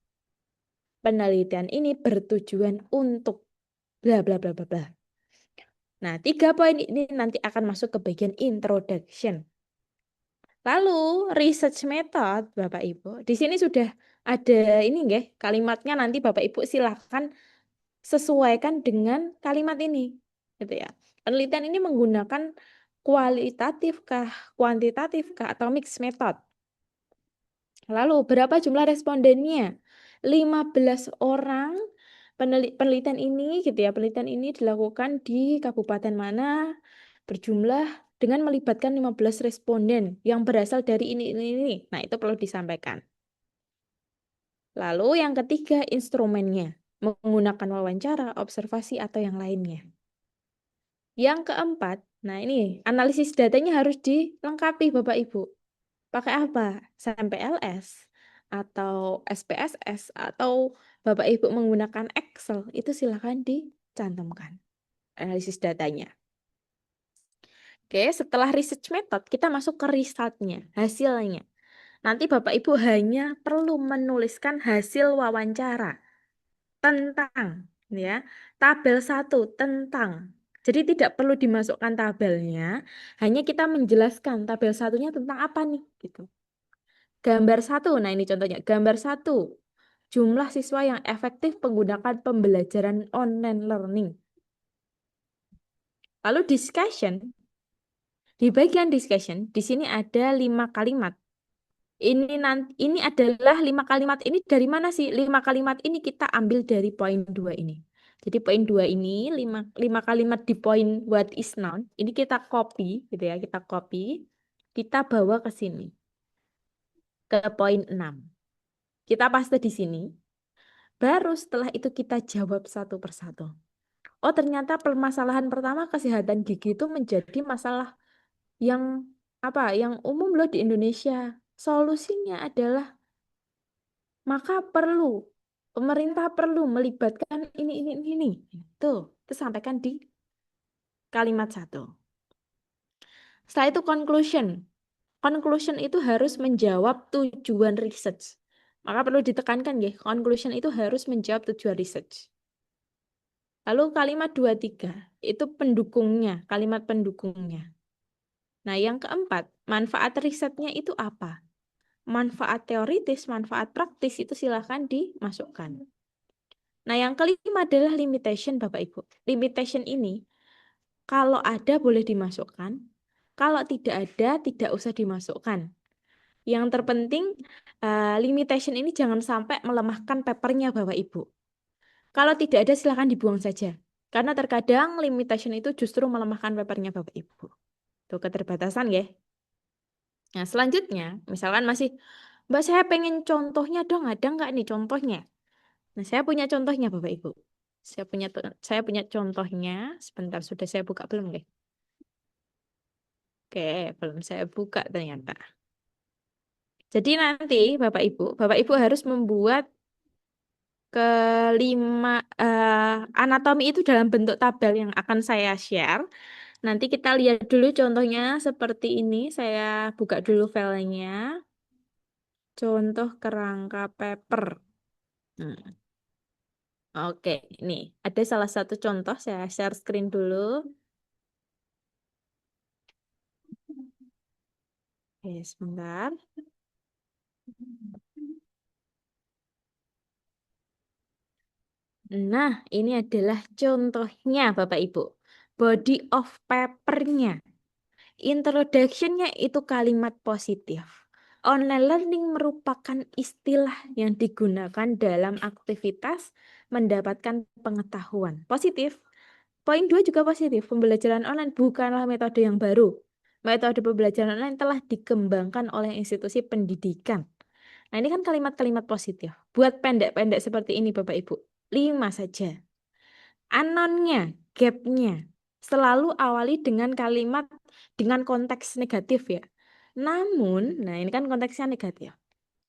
Penelitian ini bertujuan untuk bla bla bla bla bla. Nah, 3 poin ini nanti akan masuk ke bagian introduction. Lalu research method Bapak Ibu. Di sini sudah ada ini nggih, kalimatnya nanti Bapak Ibu silakan sesuaikan dengan kalimat ini. Gitu ya. Penelitian ini menggunakan kualitatif kah, kuantitatif kah atau mixed method. Lalu berapa jumlah respondennya? 15 orang. Penelitian ini gitu ya, penelitian ini dilakukan di kabupaten mana, berjumlah dengan melibatkan 15 responden yang berasal dari ini. Nah, itu perlu disampaikan. Lalu yang ketiga, instrumennya, menggunakan wawancara, observasi atau yang lainnya. Yang keempat, nah ini analisis datanya harus dilengkapi Bapak Ibu. Pakai apa? SAMPLS atau SPSS atau Bapak Ibu menggunakan Excel, itu silakan dicantumkan analisis datanya. Oke, setelah research method, kita masuk ke resultnya, hasilnya. Nanti Bapak Ibu hanya perlu menuliskan hasil wawancara tentang, ya, tabel 1 tentang. Jadi tidak perlu dimasukkan tabelnya, hanya kita menjelaskan tabel satunya tentang apa nih, gitu. Gambar 1, nah ini contohnya, gambar 1. Jumlah siswa yang efektif menggunakan pembelajaran online learning. Lalu discussion, di bagian discussion, di sini ada 5 kalimat. Ini adalah 5 kalimat ini dari mana sih? 5 kalimat ini kita ambil dari poin 2 ini. Jadi poin 2 ini 5 kalimat di poin what is noun, ini kita copy gitu ya, kita copy, kita bawa ke sini. Ke poin 6. Kita paste di sini. Baru setelah itu kita jawab satu persatu. Oh, ternyata permasalahan pertama kesehatan gigi itu menjadi masalah yang apa? Yang umum loh di Indonesia. Solusinya adalah maka pemerintah perlu melibatkan ini. Tuh, itu sampaikan di kalimat 1. Setelah itu conclusion. Conclusion itu harus menjawab tujuan research. Maka perlu ditekankan ya, conclusion itu harus menjawab tujuan research. Lalu kalimat 2-3, itu pendukungnya, kalimat pendukungnya. Nah, yang keempat, manfaat risetnya itu apa? Manfaat teoritis, manfaat praktis itu silahkan dimasukkan. Nah, yang kelima adalah limitation, Bapak Ibu. Limitation ini, kalau ada boleh dimasukkan, kalau tidak ada tidak usah dimasukkan. Yang terpenting, limitation ini jangan sampai melemahkan papernya Bapak Ibu. Kalau tidak ada silahkan dibuang saja. Karena terkadang limitation itu justru melemahkan papernya Bapak Ibu. Itu keterbatasan ya. Nah selanjutnya, misalkan masih, Mbak saya pengen contohnya dong, ada nggak nih contohnya? Nah saya punya contohnya Bapak Ibu. Saya punya contohnya, sebentar sudah saya buka belum ya? Oke, belum saya buka ternyata. Jadi nanti Bapak Ibu harus membuat kelima anatomi itu dalam bentuk tabel yang akan saya share. Nanti kita lihat dulu contohnya seperti ini. Saya buka dulu filenya. Contoh kerangka paper. Oke, ini ada salah satu contoh. Saya share screen dulu. Oke, sebentar. Nah, ini adalah contohnya Bapak Ibu. Body of paper-nya. Introduction-nya itu kalimat positif. Online learning merupakan istilah yang digunakan dalam aktivitas mendapatkan pengetahuan. Positif. Poin 2 juga positif. Pembelajaran online bukanlah metode yang baru. metode pembelajaran online telah dikembangkan oleh institusi pendidikan. Nah, ini kan kalimat-kalimat positif. Buat pendek-pendek seperti ini, Bapak Ibu. 5 saja. Anonnya, gapnya, selalu awali dengan kalimat dengan konteks negatif ya. Namun, nah ini kan konteksnya negatif.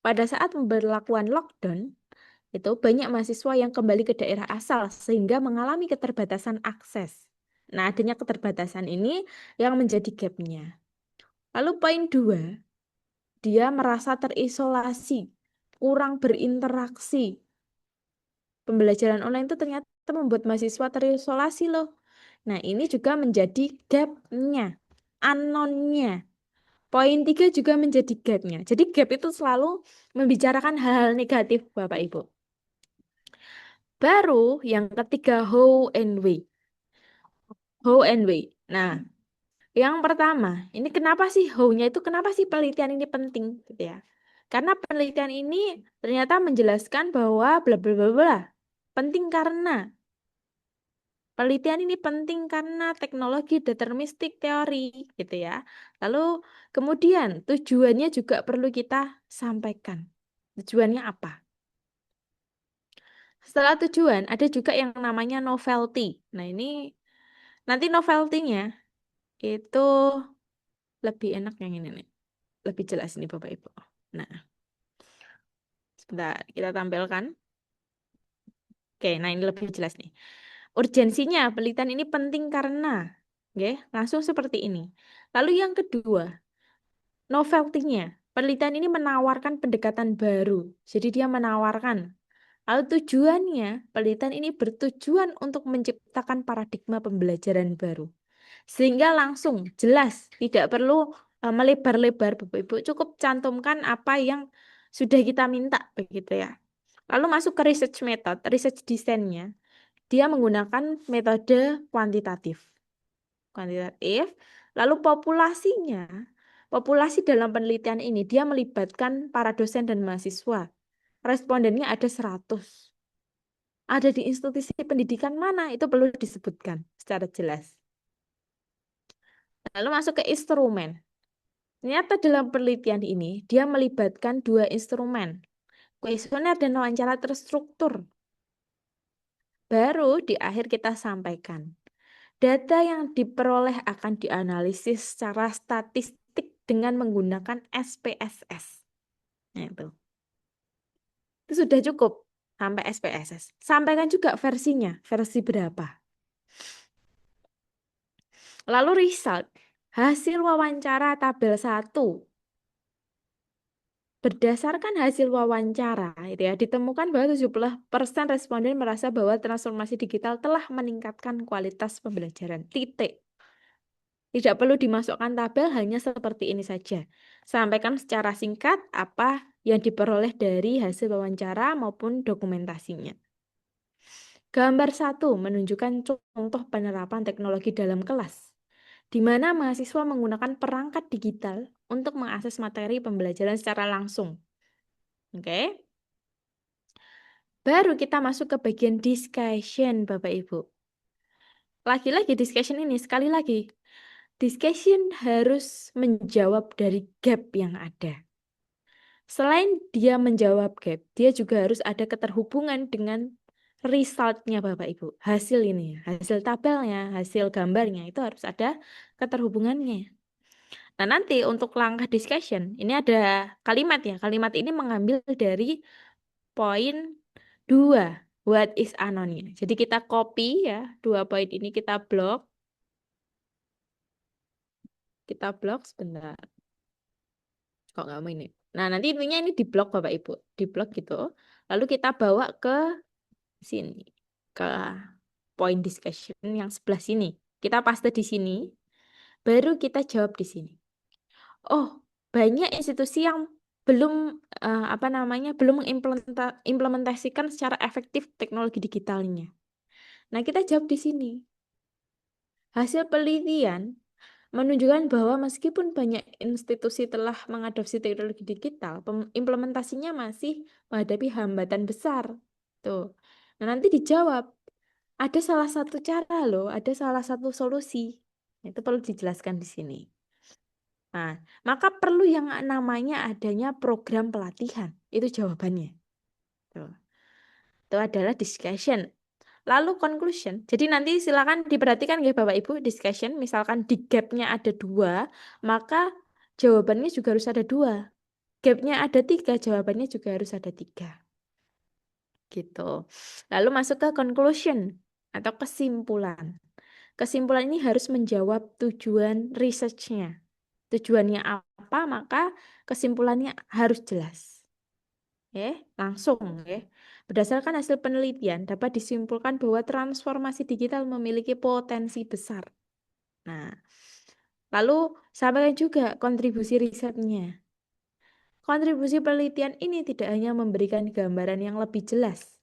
Pada saat pemberlakuan lockdown, itu banyak mahasiswa yang kembali ke daerah asal sehingga mengalami keterbatasan akses. Nah, adanya keterbatasan ini yang menjadi gapnya. Lalu poin 2, dia merasa terisolasi, kurang berinteraksi. Pembelajaran online itu ternyata membuat mahasiswa terisolasi loh. Nah, ini juga menjadi gap-nya, anonnya. Poin 3 juga menjadi gap-nya. Jadi gap itu selalu membicarakan hal-hal negatif, Bapak Ibu. Baru yang ketiga, how and way. How and way. Nah, yang pertama, ini kenapa sih how-nya itu, kenapa sih penelitian ini penting gitu ya? Karena penelitian ini ternyata menjelaskan bahwa bla bla bla bla. Penting karena penelitian ini penting karena teknologi deterministik teori gitu ya. Lalu kemudian tujuannya juga perlu kita sampaikan. Tujuannya apa? Setelah tujuan ada juga yang namanya novelty. Nah, ini nanti novelty-nya itu lebih enak yang ini nih. Lebih jelas nih Bapak Ibu. Nah, sebentar kita tampilkan. Oke, nah ini lebih jelas nih. Urgensinya penelitian ini penting karena, oke, langsung seperti ini. Lalu yang kedua, novelty-nya. Penelitian ini menawarkan pendekatan baru. Jadi dia menawarkan. Lalu tujuannya, penelitian ini bertujuan untuk menciptakan paradigma pembelajaran baru. Sehingga langsung jelas, tidak perlu melebar-lebar Bapak Ibu, cukup cantumkan apa yang sudah kita minta begitu ya. Lalu masuk ke research method, research design-nya. Dia menggunakan metode kuantitatif. Kuantitatif. Lalu populasi dalam penelitian ini dia melibatkan para dosen dan mahasiswa. Respondennya ada 100. Ada di institusi pendidikan mana? Itu perlu disebutkan secara jelas. Lalu masuk ke instrumen. Ternyata dalam penelitian ini, dia melibatkan 2 instrumen. Kuesioner dan wawancara terstruktur. Baru di akhir kita sampaikan. Data yang diperoleh akan dianalisis secara statistik dengan menggunakan SPSS. Nah, itu sudah cukup sampai SPSS. Sampaikan juga versinya, versi berapa. Lalu result, hasil wawancara tabel 1. Berdasarkan hasil wawancara, itu ya, ditemukan bahwa 70% responden merasa bahwa transformasi digital telah meningkatkan kualitas pembelajaran. Titik. Tidak perlu dimasukkan tabel, hanya seperti ini saja. Sampaikan secara singkat apa yang diperoleh dari hasil wawancara maupun dokumentasinya. Gambar 1 menunjukkan contoh penerapan teknologi dalam kelas, di mana mahasiswa menggunakan perangkat digital untuk mengakses materi pembelajaran secara langsung. Oke. Baru kita masuk ke bagian discussion, Bapak Ibu. Lagi-lagi discussion ini, sekali lagi. Discussion harus menjawab dari gap yang ada. Selain dia menjawab gap, dia juga harus ada keterhubungan dengan result-nya Bapak Ibu. Hasil ini, hasil tabelnya, hasil gambarnya, itu harus ada keterhubungannya. Nah, nanti untuk langkah discussion, ini ada kalimat ya. Kalimat ini mengambil dari poin 2, what is anonnya. Jadi kita copy ya, 2 poin ini kita blok. Kita blok sebentar. Kok nggak mau ini? Nah, nanti intinya ini di blok Bapak Ibu. Di blok gitu. Lalu kita bawa ke sini. Ke poin discussion yang sebelah sini. Kita paste di sini. Baru kita jawab di sini. Oh, banyak institusi yang belum belum mengimplementasikan secara efektif teknologi digitalnya. Nah, kita jawab di sini. Hasil penelitian menunjukkan bahwa meskipun banyak institusi telah mengadopsi teknologi digital, implementasinya masih menghadapi hambatan besar. Tuh. Nah, nanti dijawab, ada salah satu cara loh, ada salah satu solusi. Itu perlu dijelaskan di sini. Nah, maka perlu yang namanya adanya program pelatihan. Itu jawabannya. Tuh. Itu adalah discussion. Lalu conclusion. Jadi nanti silakan diperhatikan ya Bapak Ibu, discussion. Misalkan di gapnya ada 2, maka jawabannya juga harus ada 2. Gapnya ada 3, jawabannya juga harus ada 3. Gitu. Lalu masuk ke conclusion atau kesimpulan. Kesimpulan ini harus menjawab tujuan research-nya. Tujuannya apa, maka kesimpulannya harus jelas. Langsung ya. Berdasarkan hasil penelitian dapat disimpulkan bahwa transformasi digital memiliki potensi besar. Nah, lalu sampaikan juga kontribusi risetnya. Kontribusi penelitian ini tidak hanya memberikan gambaran yang lebih jelas,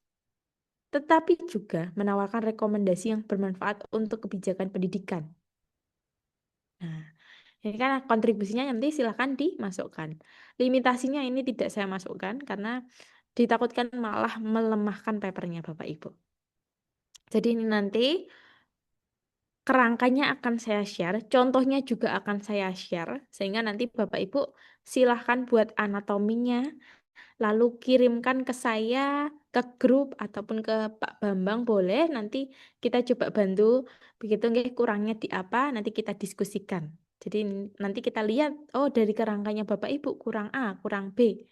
tetapi juga menawarkan rekomendasi yang bermanfaat untuk kebijakan pendidikan. Nah, ini kan kontribusinya nanti silakan dimasukkan. Limitasinya ini tidak saya masukkan karena ditakutkan malah melemahkan papernya Bapak Ibu. Jadi ini nanti kerangkanya akan saya share, contohnya juga akan saya share, sehingga nanti Bapak Ibu silahkan buat anatominya, lalu kirimkan ke saya, ke grup, ataupun ke Pak Bambang boleh, nanti kita coba bantu, begitu nggih kurangnya di apa, nanti kita diskusikan. Jadi nanti kita lihat, oh dari kerangkanya Bapak Ibu kurang A, kurang B.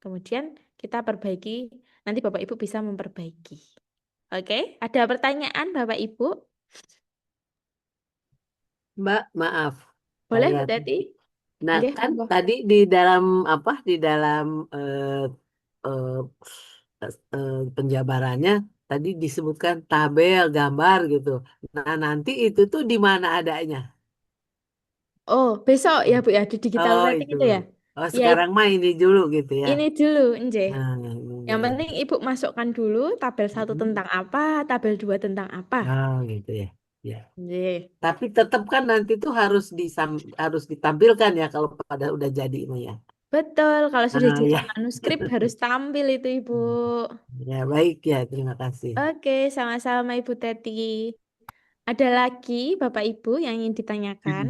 Kemudian kita perbaiki, nanti Bapak Ibu bisa memperbaiki. Oke, ada pertanyaan Bapak Ibu? Mbak, maaf. Boleh, Saya Bu Teti? Nah, Nggih, kan monggo. tadi di dalam apa? Di dalam eh, penjabarannya tadi disebutkan tabel, gambar gitu. Nah, nanti itu tuh di mana adanya? Oh, besok ya Bu ya, di digital Oh, writing itu. itu ya? Oh, Ya, sekarang mah ini dulu gitu ya. ini dulu, nggih. Nah, Yang iya. penting Ibu masukkan dulu tabel 1 tentang apa, tabel 2 tentang apa. Oh, gitu ya. Ya. Nggih. Tapi tetap kan nanti tuh harus ditampilkan ya kalau pada udah jadi ini ya. Betul, kalau sudah Ah, jadi ya. manuskrip harus tampil itu Ibu. Ya, baik ya. Terima kasih. Oke, sama-sama Ibu Teti. Ada lagi Bapak Ibu yang ingin ditanyakan?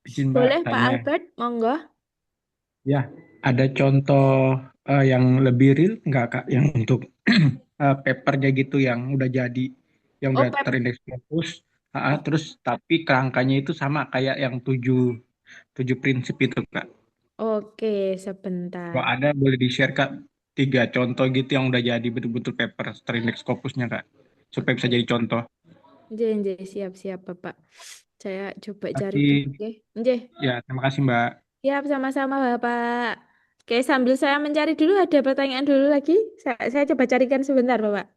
Izin Mbak Boleh Pak tanya. Albert, monggo. Ya, ada contoh yang lebih real nggak Kak? Yang untuk papernya gitu yang udah jadi, yang Oh, udah terindeks Scopus, terus tapi kerangkanya itu sama kayak yang tujuh prinsip itu Kak. Oke, Kalau sebentar. ada boleh di-share Kak 3 contoh gitu yang udah jadi betul-betul paper terindeks Scopusnya Kak, supaya bisa Oke. jadi contoh. Nggih, siap-siap Bapak. Saya coba cari Tapi dulu nggih. Nggih. ya terima kasih Mbak. Siap sama-sama Bapak. Oke, sambil saya mencari dulu ada pertanyaan dulu lagi. Saya coba carikan sebentar Bapak.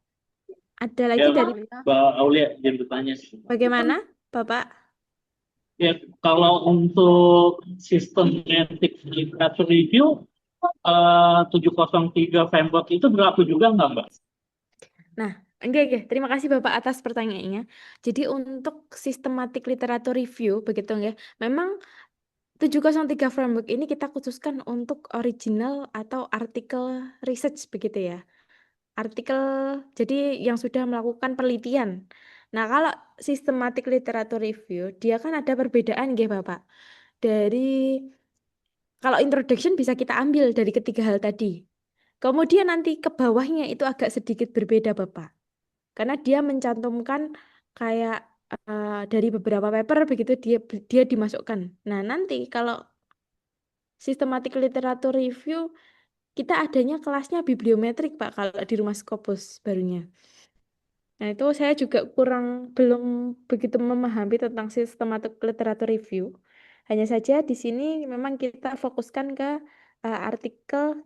Ada lagi Ya, dari Mbak Aulia yang bertanya. bagaimana Bapak? Ya, kalau untuk systematic literature review 703 framework itu berlaku juga nggak, Mbak? Nah, enggak. Terima kasih Bapak atas pertanyaannya. Jadi untuk systematic literature review begitu enggak? Memang 703 framework ini kita khususkan untuk original atau artikel research begitu ya. Artikel jadi yang sudah melakukan penelitian. Nah, kalau systematic literature review, dia kan ada perbedaan nggih Bapak. Dari kalau introduction bisa kita ambil dari ketiga hal tadi. Kemudian nanti ke bawahnya itu agak sedikit berbeda Bapak. Karena dia mencantumkan kayak dari beberapa paper begitu dia dimasukkan. Nah, nanti kalau systematic literature review kita adanya kelasnya bibliometrik Pak kalau di Rumah Scopus barunya. Nah, itu saya juga belum begitu memahami tentang systematic literature review. Hanya saja di sini memang kita fokuskan ke artikel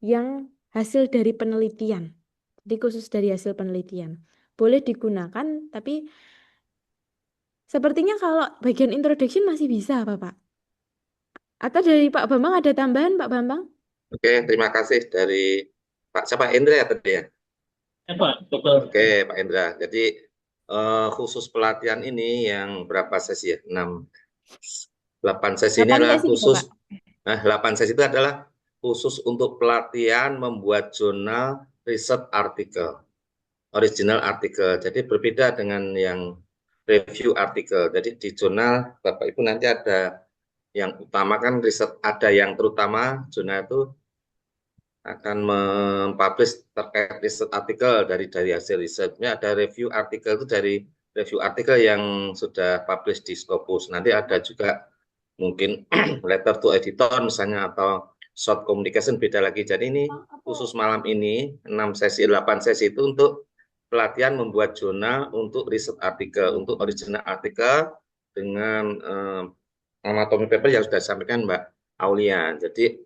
yang hasil dari penelitian. Jadi khusus dari hasil penelitian. Boleh digunakan, tapi sepertinya kalau bagian introduction masih bisa, Bapak. Atau dari Pak Bambang ada tambahan, Pak Bambang? Oke, terima kasih dari Pak siapa Indra ya tadi ya. Ya, Pak, betul. Oke, Pak Indra. Jadi khusus pelatihan ini yang berapa sesi ya? 8 sesi ini 8 adalah sesi, khusus. Bapak. Nah, 8 sesi itu adalah khusus untuk pelatihan membuat jurnal riset artikel, original artikel. Jadi berbeda dengan yang review artikel. Jadi di jurnal Bapak Ibu nanti ada yang utama kan riset, ada yang terutama jurnal itu akan mempublish terkait riset artikel dari hasil risetnya, ada review artikel itu dari review artikel yang sudah publish di Scopus. Nanti ada juga mungkin letter to editor misalnya, atau short communication, beda lagi. Jadi ini khusus malam ini 6 sesi 8 sesi itu untuk pelatihan membuat jurnal untuk riset artikel, untuk original artikel dengan anatomi paper yang sudah disampaikan Mbak Aulia. Jadi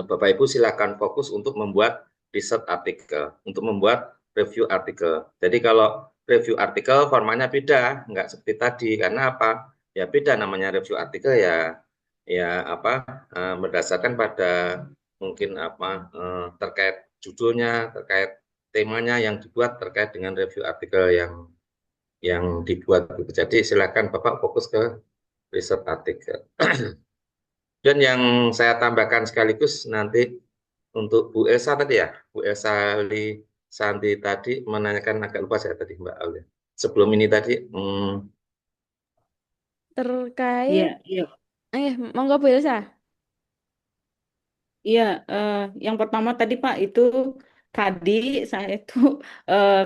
Bapak Ibu silakan fokus untuk membuat riset artikel, untuk membuat review artikel. Jadi kalau review artikel formatnya beda, nggak seperti tadi. Karena apa? Ya beda, namanya review artikel ya berdasarkan pada mungkin terkait judulnya, terkait temanya yang dibuat terkait dengan review artikel yang dibuat. Jadi silakan Bapak fokus ke riset artikel. Dan yang saya tambahkan sekaligus nanti untuk Bu Elsa tadi ya, Bu Elsa Santi tadi menanyakan, agak lupa saya tadi Mbak Aulia. Sebelum ini tadi, Terkait, Iya, monggo Bu Elsa. iya. Yang pertama tadi Pak itu tadi saya itu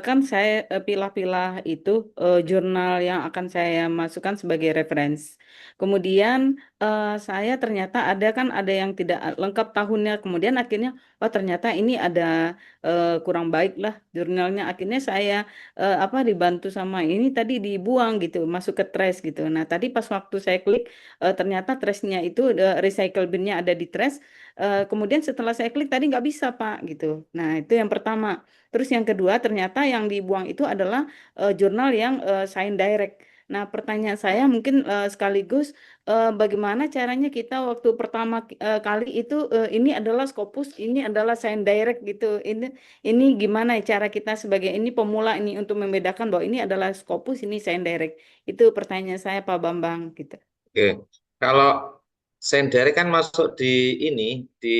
kan saya pilah-pilah itu jurnal yang akan saya masukkan sebagai referensi. Kemudian saya ternyata ada yang tidak lengkap tahunnya. Kemudian akhirnya ternyata ini ada kurang baik lah jurnalnya. Akhirnya saya dibantu sama ini tadi dibuang gitu, masuk ke trash gitu. Nah tadi pas waktu saya klik ternyata trashnya itu recycle binnya ada di trash. Kemudian setelah saya klik tadi nggak bisa Pak gitu. Nah itu yang pertama. Terus yang kedua ternyata yang dibuang itu adalah jurnal yang Science Direct. Nah pertanyaan saya mungkin sekaligus bagaimana caranya kita waktu pertama kali itu ini adalah Scopus, ini adalah Science Direct gitu. Ini gimana cara kita sebagai ini pemula ini untuk membedakan bahwa ini adalah Scopus, ini Science Direct. Itu pertanyaan saya Pak Bambang gitu. oke. Kalau Sendere kan masuk di ini, di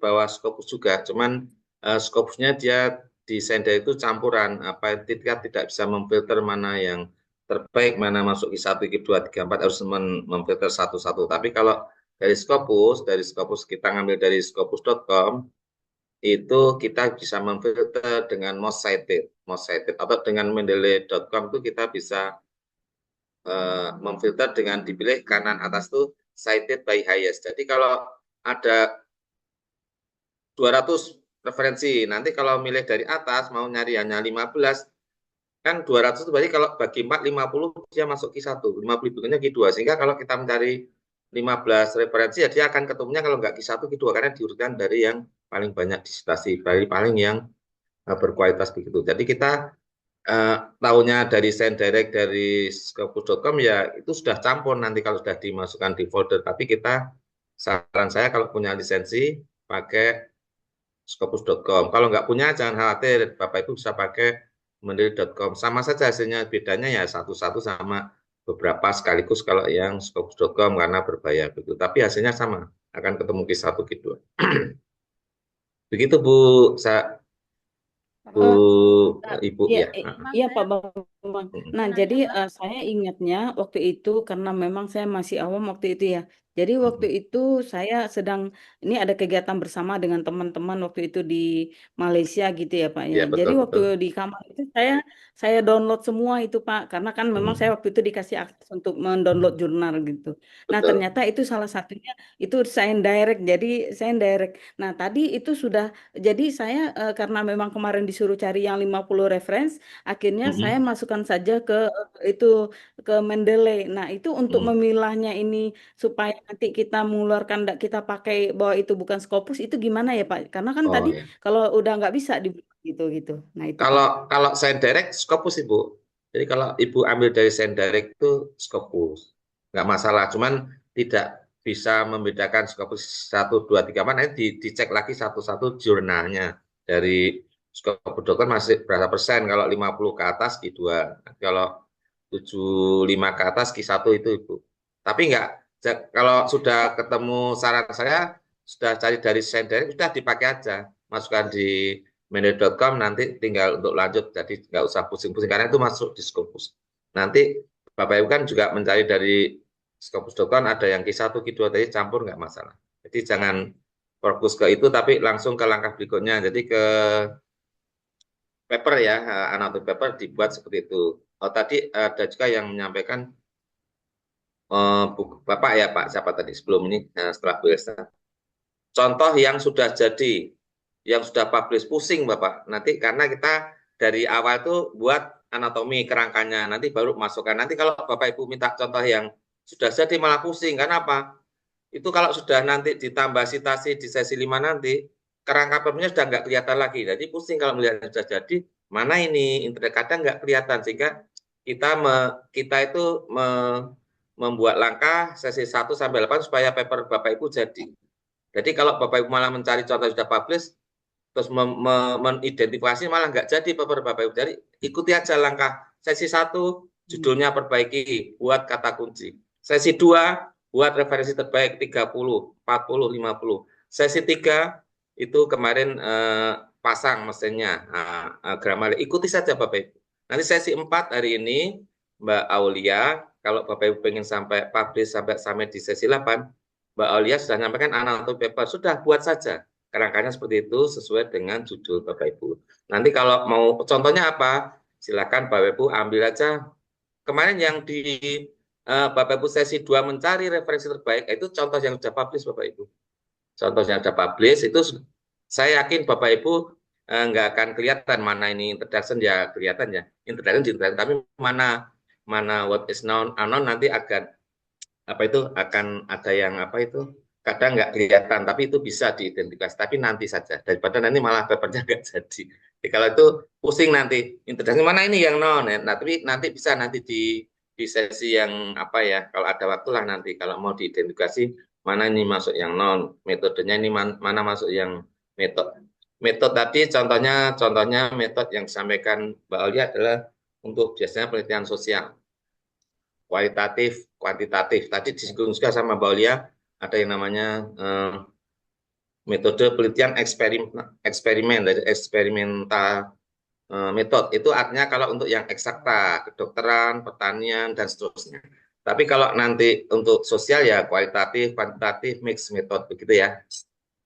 bawah Scopus juga, cuman Scopusnya dia di Sendere itu campuran, kita tidak bisa memfilter mana yang terbaik, mana masuk Q1, Q2, 3, 4, harus memfilter satu-satu. Tapi kalau dari Scopus kita ngambil dari scopus.com, itu kita bisa memfilter dengan most cited, atau dengan mendeley.com itu kita bisa memfilter dengan dipilih kanan atas tuh cited by highest. Jadi kalau ada 200 referensi, nanti kalau milih dari atas mau nyari hanya 15, kan 200 itu berarti kalau bagi 4, 50 dia masuk Q1, 50 berikutnya Q2. Sehingga kalau kita mencari 15 referensi ya dia akan ketemunya kalau nggak Q1, Q2, karena diurutkan dari yang paling banyak disitasi, dari paling yang berkualitas begitu. Jadi kita tahunya dari Science Direct, dari Scopus.com ya itu sudah campur nanti kalau sudah dimasukkan di folder. Tapi saran saya kalau punya lisensi pakai Scopus.com. Kalau nggak punya jangan khawatir, Bapak Ibu bisa pakai mendeley.com. Sama saja hasilnya, bedanya ya satu-satu sama beberapa sekaligus kalau yang Scopus.com karena berbayar begitu. Tapi hasilnya sama, akan ketemu Q1, Q2. Begitu Bu Ibu Iya, ya. iya Pak Bambang. Nah, jadi saya ingatnya waktu itu karena memang saya masih awam waktu itu ya. Jadi waktu itu saya sedang ini ada kegiatan bersama dengan teman-teman waktu itu di Malaysia gitu ya Pak ya. Iya, Jadi betul, waktu betul. di kamar itu saya download semua itu Pak, karena kan memang saya waktu itu dikasih akses untuk mendownload jurnal gitu. Nah, Betul. ternyata itu salah satunya itu Science Direct. Jadi Science Direct. Nah, tadi itu sudah jadi saya karena memang kemarin disuruh cari yang 50 reference, akhirnya saya masukkan saja ke itu ke Mendeley. Nah, itu untuk memilahnya ini supaya nanti kita mengeluarkan kita pakai bahwa itu bukan Scopus itu gimana ya Pak? Karena kan tadi Ya. kalau udah nggak bisa gitu. Nah, itu Pak. Kalau Science Direct Scopus Ibu. Jadi kalau Ibu ambil dari Science Direct itu Scopus. Nggak masalah, cuman tidak bisa membedakan Scopus 1, 2, 3, 4, nanti dicek lagi satu-satu jurnalnya. Dari Scopus.com masih berapa persen, kalau 50 ke atas Q2, kalau 75 ke atas Q1 itu Ibu. Tapi enggak, kalau sudah ketemu saran saya, sudah cari dari Science Direct, sudah dipakai aja. Masukkan di mendeley.com, nanti tinggal untuk lanjut, jadi nggak usah pusing-pusing, karena itu masuk di Scopus. Nanti Bapak Ibu kan juga mencari dari Scopus doktoral ada yang Q1, Q2 tadi campur nggak masalah. Jadi jangan fokus ke itu, tapi langsung ke langkah berikutnya. Jadi ke paper ya, anatomi paper dibuat seperti itu. Oh, tadi ada juga yang menyampaikan Bapak ya Pak, siapa tadi sebelum ini setelah Bu Elsa. Contoh yang sudah jadi, yang sudah publish, pusing Bapak. Nanti karena kita dari awal tuh buat anatomi kerangkanya, nanti baru masukkan. Nanti kalau Bapak Ibu minta contoh yang sudah jadi malah pusing, karena apa? Itu kalau sudah nanti ditambah sitasi di sesi 5 nanti, kerangka papernya sudah nggak kelihatan lagi. Jadi pusing kalau melihat sudah jadi, mana ini, kadang nggak kelihatan, sehingga kita itu membuat langkah sesi 1 sampai 8 supaya paper Bapak Ibu jadi. Jadi kalau Bapak Ibu malah mencari contoh sudah publish, terus mengidentifikasi malah nggak jadi paper Bapak Ibu. Jadi ikuti aja langkah sesi 1, judulnya perbaiki, buat kata kunci. Sesi 2, buat referensi terbaik 30, 40, 50. Sesi 3, itu kemarin pasang mesinnya, grammar. Ikuti saja Bapak Ibu. Nanti sesi 4 hari ini, Mbak Aulia, kalau Bapak Ibu pengen sampai publish sampai di sesi 8, Mbak Aulia sudah nyampaikan anatomi paper, sudah buat saja kerangkanya seperti itu sesuai dengan judul Bapak Ibu. Nanti kalau mau contohnya apa, silakan Bapak Ibu ambil aja. Kemarin yang di Bapak Ibu sesi 2 mencari referensi terbaik, itu contoh yang sudah publish Bapak Ibu. Contoh yang sudah publish itu saya yakin Bapak Ibu nggak akan kelihatan mana ini introduction ya, kelihatan ya introduction, tapi mana what is known unknown nanti akan akan ada yang kadang nggak kelihatan, tapi itu bisa diidentifikasi, tapi nanti saja, daripada nanti malah papernya nggak jadi. Jadi kalau itu pusing nanti introduksi mana ini yang non, nah tapi nanti bisa nanti di sesi yang kalau ada waktu lah nanti kalau mau diidentifikasi mana ini masuk yang non, metodenya ini mana masuk yang metode tadi contohnya metode yang disampaikan Mbak Aulia adalah untuk biasanya penelitian sosial, kualitatif, kuantitatif. Tadi disinggung juga sama Mbak Aulia, ada yang namanya metode penelitian eksperimen dari eksperimental metode. Itu artinya kalau untuk yang eksakta, kedokteran, pertanian, dan seterusnya. Tapi kalau nanti untuk sosial ya kualitatif, kuantitatif, mix metode begitu ya.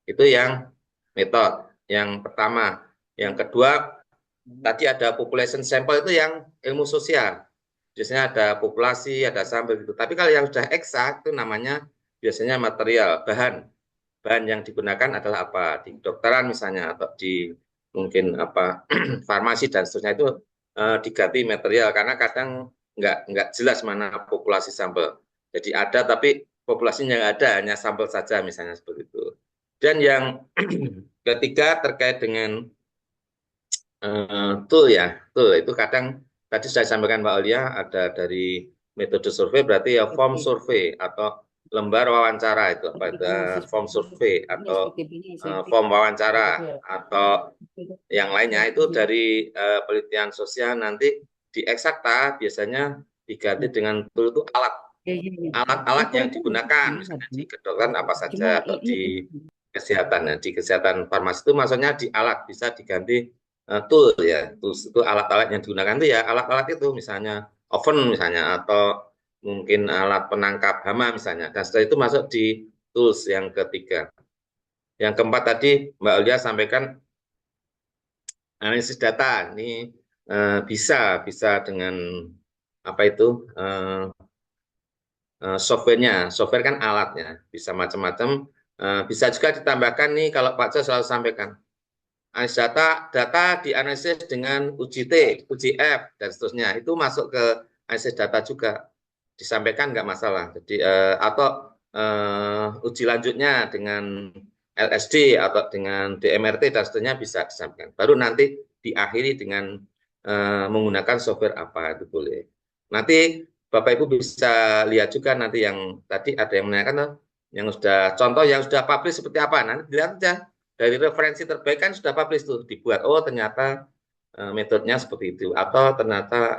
Itu yang metode yang pertama. Yang kedua, tadi ada population sample, itu yang ilmu sosial. Biasanya ada populasi, ada sampel gitu. Tapi kalau yang sudah eksak itu namanya biasanya material, bahan yang digunakan adalah apa? Di kedokteran misalnya, atau di mungkin farmasi dan seterusnya, itu diganti material karena kadang nggak jelas mana populasi sampel. Jadi ada tapi populasinya nggak ada, hanya sampel saja misalnya seperti itu. Dan yang ketiga terkait dengan tool ya, tool itu kadang tadi saya sampaikan Mbak Aulia ada dari metode survei, berarti ya form survei atau lembar wawancara, itu form survei atau form wawancara atau yang lainnya itu dari penelitian sosial. Nanti di eksakta biasanya diganti dengan tool itu alat yang digunakan, misalnya di kedokteran apa saja, atau di kesehatan. Di kesehatan farmasi itu maksudnya di alat, bisa diganti tool ya, tools itu alat-alat yang digunakan itu ya alat-alat itu, misalnya oven misalnya, atau mungkin alat penangkap hama misalnya, dan setelah itu masuk di tools yang ketiga. Yang keempat tadi Mbak Aulia sampaikan analisis data, ini bisa dengan softwarenya. Software kan alatnya bisa macam-macam, bisa juga ditambahkan nih kalau Pak Jo selalu sampaikan. Analisis data dianalisis dengan uji T, uji F, dan seterusnya. Itu masuk ke analisis data juga. Disampaikan nggak masalah. Jadi atau uji lanjutnya dengan LSD atau dengan DMRT dan seterusnya bisa disampaikan. Baru nanti diakhiri dengan menggunakan software apa, itu boleh. Nanti Bapak Ibu bisa lihat juga nanti yang tadi ada yang menanyakan yang sudah contoh yang sudah publish seperti apa. Nanti dilihat aja. Dari referensi terbaik kan sudah publish tuh, dibuat, oh ternyata metodenya seperti itu, atau ternyata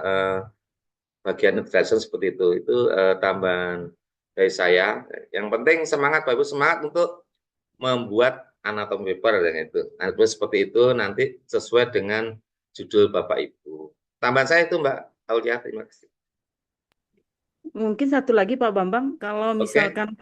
bagian introduction seperti itu tambahan dari saya. Yang penting semangat Bapak Ibu, semangat untuk membuat anatomi paper dan itu. Nah, seperti itu nanti sesuai dengan judul Bapak Ibu. Tambahan saya itu Mbak Aulia, terima kasih. Mungkin satu lagi Pak Bambang, kalau Oke. misalkan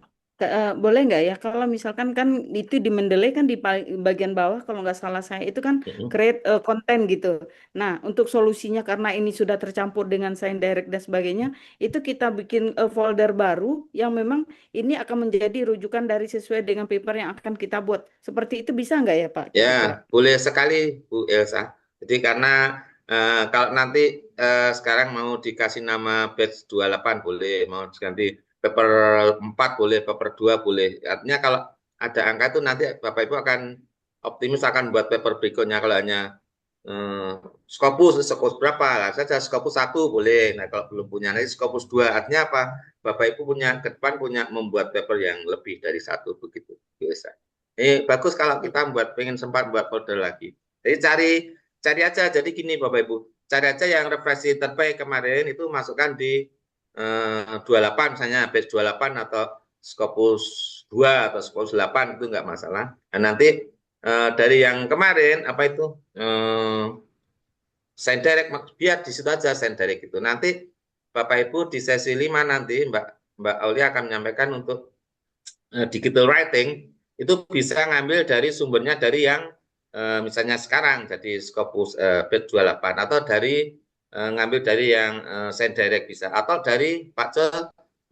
boleh nggak ya, kalau misalkan kan itu di Mendeley kan di bagian bawah kalau nggak salah saya itu kan Mm-mm. create konten gitu. Nah, untuk solusinya karena ini sudah tercampur dengan sign direct dan sebagainya, itu kita bikin folder baru yang memang ini akan menjadi rujukan dari sesuai dengan paper yang akan kita buat. Seperti itu bisa nggak ya Pak, kira-kira? Ya, boleh sekali Bu Elsa. Jadi karena kalau nanti sekarang mau dikasih nama batch 28 boleh, mau diganti paper 4 boleh, paper 2 boleh. Artinya kalau ada angka itu nanti Bapak Ibu akan optimis akan buat paper berikutnya. Kalau hanya Scopus berapa lah, saja Scopus 1 boleh. Nah kalau belum punya nanti Scopus 2, artinya apa? Bapak Ibu punya ke depan punya membuat paper yang lebih dari satu begitu biasa. Bagus kalau kita pengen sempat buat folder lagi. Jadi cari aja. Jadi gini Bapak Ibu, cari aja yang referensi terbaik kemarin itu masukkan di 28 misalnya batch 28 atau Scopus 2 atau Scopus 8 itu enggak masalah. Nah, nanti dari yang kemarin apa itu sign direct biar di situ aja sign direct itu. Nanti Bapak Ibu di sesi 5 nanti Mbak Aulia akan menyampaikan untuk digital writing itu bisa ngambil dari sumbernya dari yang misalnya sekarang jadi Scopus batch 28 atau dari ngambil dari yang sign direct bisa atau dari Pak Jo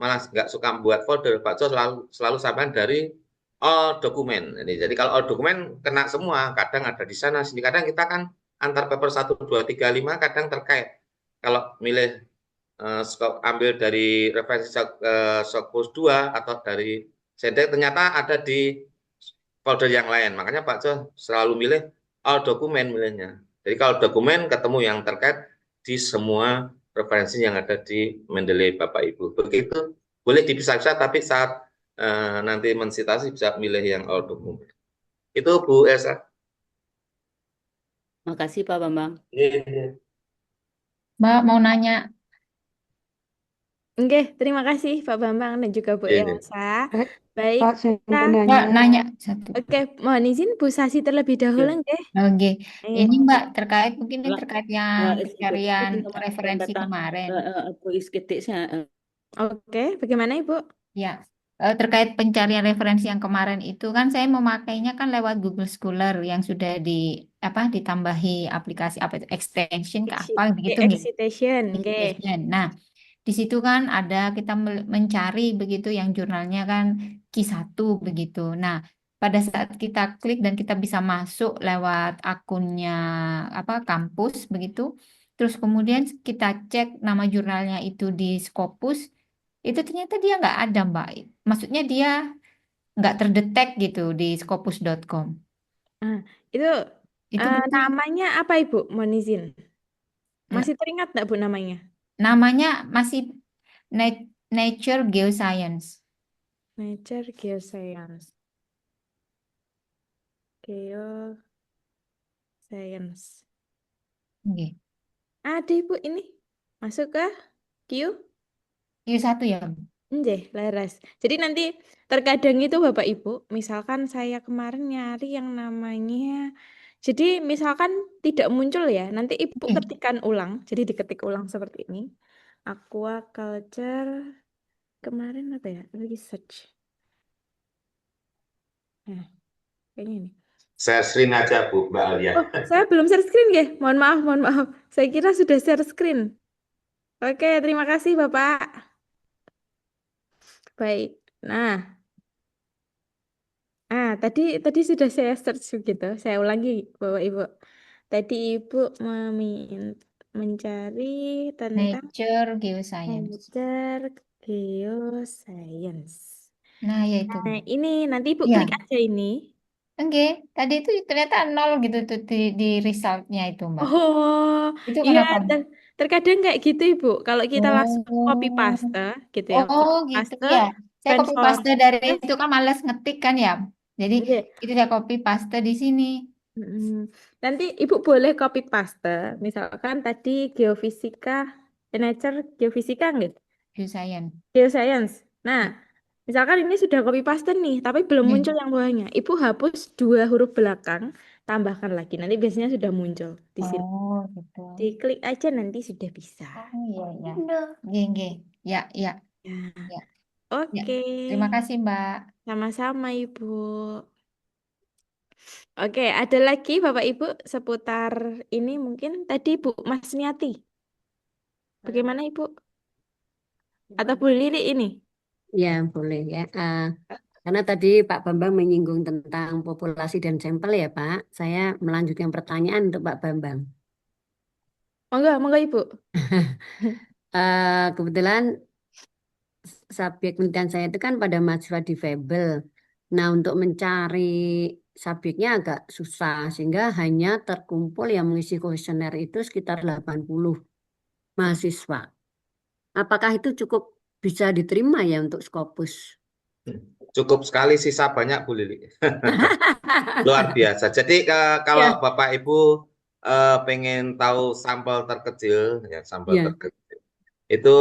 malah nggak suka buat folder, Pak Jo selalu sampaikan dari all dokumen. Jadi kalau all dokumen kena semua, kadang ada di sana sini, kadang kita kan antar paper 1, 2, 3, 5 kadang terkait. Kalau milih ambil dari referensi Scopus 2 atau dari Sendek ternyata ada di folder yang lain. Makanya Pak Jo selalu milih all dokumen milihnya. Jadi kalau dokumen ketemu yang terkait di semua referensi yang ada di Mendeley Bapak Ibu. Begitu boleh dipisah-pisah tapi saat nanti mensitasi bisa milih yang all dokumen. Itu Bu Elsa. Makasih Pak Bambang. Mbak mau nanya. Oke, terima kasih Pak Bambang dan juga Bu Elsa. Baik, Pak, saya kita mau Mbak nanya. nanya satu. oke, mohon izin Bu Sasi terlebih dahulu nggih. Oke. Iya. Ini Mbak terkait mungkin ini Lah, terkait yang SKT pencarian sama referensi kata kemarin. aku SKT Oke, bagaimana Ibu? Ya, terkait pencarian referensi yang kemarin itu kan saya memakainya kan lewat Google Scholar yang sudah ditambahi aplikasi apa itu extension ke apa begitu nih. Excitation, oke. Excitation. Nah, di situ kan ada kita mencari begitu yang jurnalnya kan Q1 begitu. Nah, pada saat kita klik dan kita bisa masuk lewat akunnya kampus begitu. Terus kemudian kita cek nama jurnalnya itu di Scopus, itu ternyata dia nggak ada, Mbak. Maksudnya dia nggak terdetek gitu di scopus.com. Itu Itu betul. namanya apa Ibu? Mohon izin. Masih teringat nggak Bu namanya? Namanya masih Nature Geoscience. Nature Geoscience. Geoscience. Oke. Ada Ibu ini. Masuk ke Q1 ya. Nggih, laras. Jadi nanti terkadang itu Bapak Ibu, misalkan saya kemarin nyari yang namanya, jadi misalkan tidak muncul ya, nanti Ibu ketikkan ulang, jadi diketik ulang seperti ini. Aquaculture kemarin apa ya? Research. Nah, kayaknya ini. Share screen aja Bu Mbak Alia. Oh, saya belum share screen ya. Mohon maaf. Saya kira sudah share screen. Oke, terima kasih Bapak. Baik. Nah, tadi sudah saya search begitu. Saya ulangi, Bapak Ibu. Tadi Ibu mencari tentang Nature Geoscience. Nature Geoscience. Nah, ya itu. Nah, ini nanti Ibu Ya. klik aja ini. Oke, tadi itu ternyata 0 gitu tuh di resultnya itu, Mbak. Oh, Itu iya, kenapa? terkadang kayak gitu Ibu. Kalau kita langsung copy paste gitu ya, Oh, copy gitu paste ya. Saya copy transfer. paste dari itu kan males ngetik kan ya. Jadi Iya. itu saya copy paste di sini. Nanti Ibu boleh copy paste. Misalkan tadi geofisika, nature geofisika nggak? Geoscience. Geoscience. Nah, misalkan ini sudah copy paste nih, tapi belum Iya. muncul yang bawahnya. Ibu hapus 2 huruf belakang, tambahkan lagi. Nanti biasanya sudah muncul di sini. Oh, gitu. Diklik aja nanti sudah bisa. Oh, iya. Iya. Ya. Ya. Ya, ya. Oke, Terima kasih, Mbak. sama-sama Ibu. Oke, ada lagi Bapak Ibu seputar ini mungkin tadi Bu Mas Niati. Bagaimana Ibu? Atau Bu Lili ini? Ya, boleh ya. Karena tadi Pak Bambang menyinggung tentang populasi dan sampel ya, Pak. Saya melanjutkan pertanyaan untuk Pak Bambang. Monggo, monggo Ibu. Kebetulan subjek penelitian saya itu kan pada mahasiswa difabel. Nah, untuk mencari subjeknya agak susah, sehingga hanya terkumpul yang mengisi kuesioner itu sekitar 80 mahasiswa. Apakah itu cukup bisa diterima ya untuk Scopus? Cukup sekali, sisa banyak Bu Lili. Luar biasa. Jadi kalau Ya, Bapak Ibu pengen tahu sampel terkecil, ya sampel ya. terkecil, itu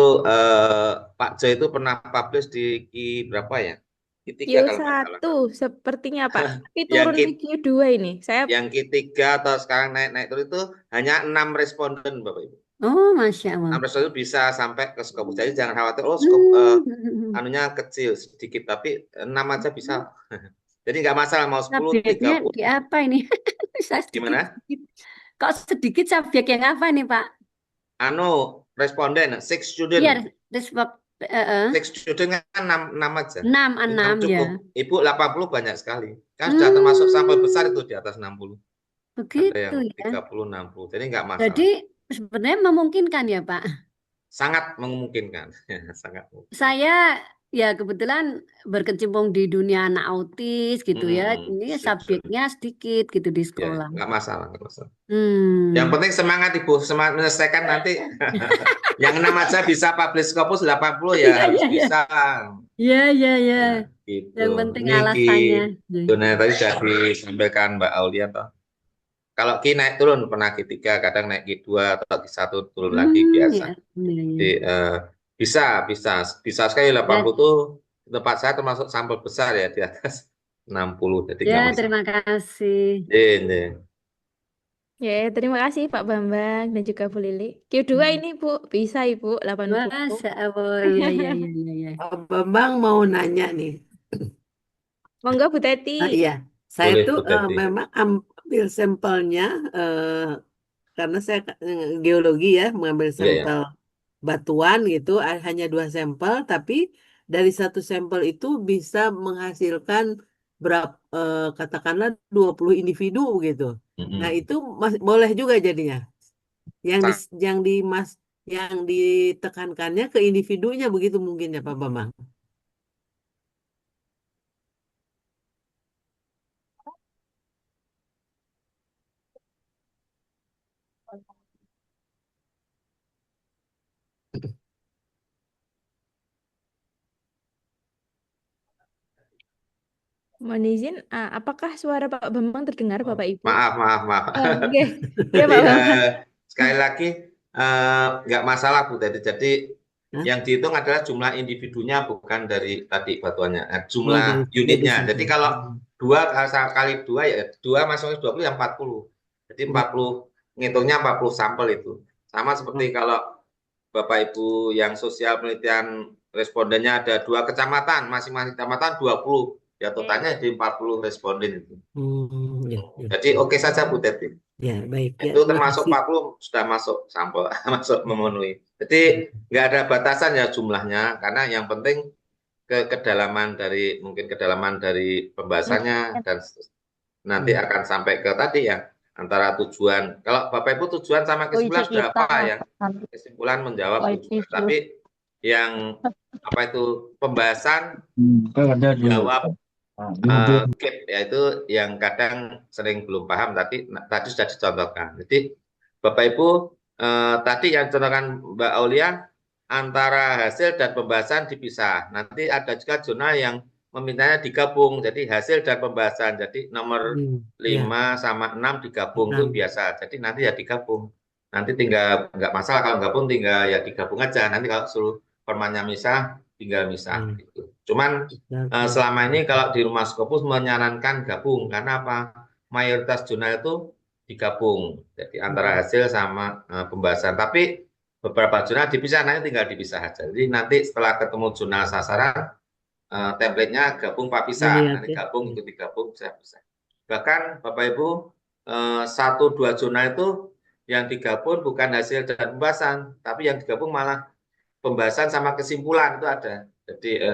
Pak Jo itu pernah publish di berapa ya? Q3 kalau nggak salah. Q1 sepertinya Pak. Tapi Yang turun ke Q2 ini. Saya yang Q3 atau sekarang naik terus itu hanya 6 responden Bapak Ibu. Oh, Masya 6 Allah. responden bisa sampai ke Scopus. Jadi jangan khawatir, oh anunya kecil sedikit, tapi 6 aja bisa. Jadi nggak masalah mau 10, Subjeknya 30. di apa ini? Saya Gimana? Kok sedikit subjek yang apa nih, Pak? Responden, 6 student. Iya, respon. 6 student kan 6 aja. 6 6 ya. cukup. Ibu 80 banyak sekali. Kan sudah termasuk sampel besar itu di atas 60. Ada Begitu yang ya. 30, 60. Jadi nggak masalah. Jadi sebenarnya memungkinkan ya, Pak. Sangat memungkinkan. Sangat memungkinkan. Saya ya kebetulan berkecimpung di dunia anak autis gitu ya. Ini subjeknya sedikit gitu di Ya, sekolah. nggak masalah, nggak masalah. Yang Hmm. penting semangat Ibu, semangat menyelesaikan nanti. Yang 6 aja bisa publish Scopus 80 ya harus Iya. bisa. Ya, ya, ya. Nah, gitu. Yang penting Ini alasannya. Nah, tadi sudah disampaikan Mbak Aulia toh. Kalau Ki naik turun pernah Q3, kadang naik Q2 atau Q1 turun lagi biasa. Ya, ya. Jadi bisa sekali 80 tuh tempat saya termasuk sampel besar ya di atas 60. Jadi nggak Ya, masalah. terima kasih. Ini. ya terima kasih Pak Bambang dan juga Bu Lili. Q2 ini Bu, bisa Ibu 80. Masya Allah. Ya, ya, ya, ya, ya. Pak Bambang mau nanya nih. Monggo Bu Teti. Iya, saya Boleh, tuh Bu Teti. memang ambil sampelnya karena saya geologi ya, mengambil Iya, ya. sampel batuan gitu, hanya 2 sampel, tapi dari 1 sampel itu bisa menghasilkan katakanlah 20 individu gitu. Nah, itu boleh juga jadinya. Yang ditekankannya ke individunya begitu mungkin ya Pak Bambang. Mohon izin, apakah suara Pak Bambang terdengar Bapak Ibu? Maaf. Oke. Ya Pak Jadi, Bambang. sekali lagi nggak masalah Bu Teti. Jadi yang dihitung adalah jumlah individunya bukan dari tadi batuannya, jumlah unitnya. Jadi kalau 2 kali 2 ya 2 masuknya 20 yang 40. Jadi 40 ngitungnya 40 sampel itu. Sama seperti kalau Bapak Ibu yang sosial penelitian respondennya ada 2 kecamatan, masing-masing kecamatan 20. Ya totalnya jadi 40 responden itu. Ya. Jadi oke saja Bu Teti. Ya, baik. Ya, Itu terima termasuk kasih. 40 sudah masuk sampel, masuk memenuhi. Jadi nggak ada batasan ya jumlahnya, karena yang penting kedalaman dari pembahasannya dan nanti akan sampai ke tadi ya antara tujuan. Kalau Bapak Ibu tujuan sama kesimpulan sudah apa ya? Kesimpulan menjawab tujuan. Tapi yang apa itu pembahasan jawab gap, yaitu yang kadang sering belum paham, tapi tadi sudah dicontohkan. Jadi Bapak Ibu tadi yang dicontohkan Mbak Aulia antara hasil dan pembahasan dipisah. Nanti ada juga jurnal yang memintanya digabung, jadi hasil dan pembahasan. Jadi nomor 5 sama 6 digabung itu biasa. Jadi nanti ya digabung. Nanti tinggal nggak masalah kalau gabung, tinggal ya digabung aja. Nanti kalau suruh formatnya misah, tinggal misah gitu. Cuman selama ini kalau di Rumah Scopus menyarankan gabung karena apa? Mayoritas jurnal itu digabung. Jadi antara hasil sama pembahasan. Tapi beberapa jurnal dipisah, nanti tinggal dipisah aja. Jadi nanti setelah ketemu jurnal sasaran, template-nya gabung Pak pisah, Dilihat nanti ya. gabung ikut digabung bisa. Bahkan Bapak Ibu 1-2 jurnal itu yang digabung bukan hasil dan pembahasan, tapi yang digabung malah pembahasan sama kesimpulan itu ada. Jadi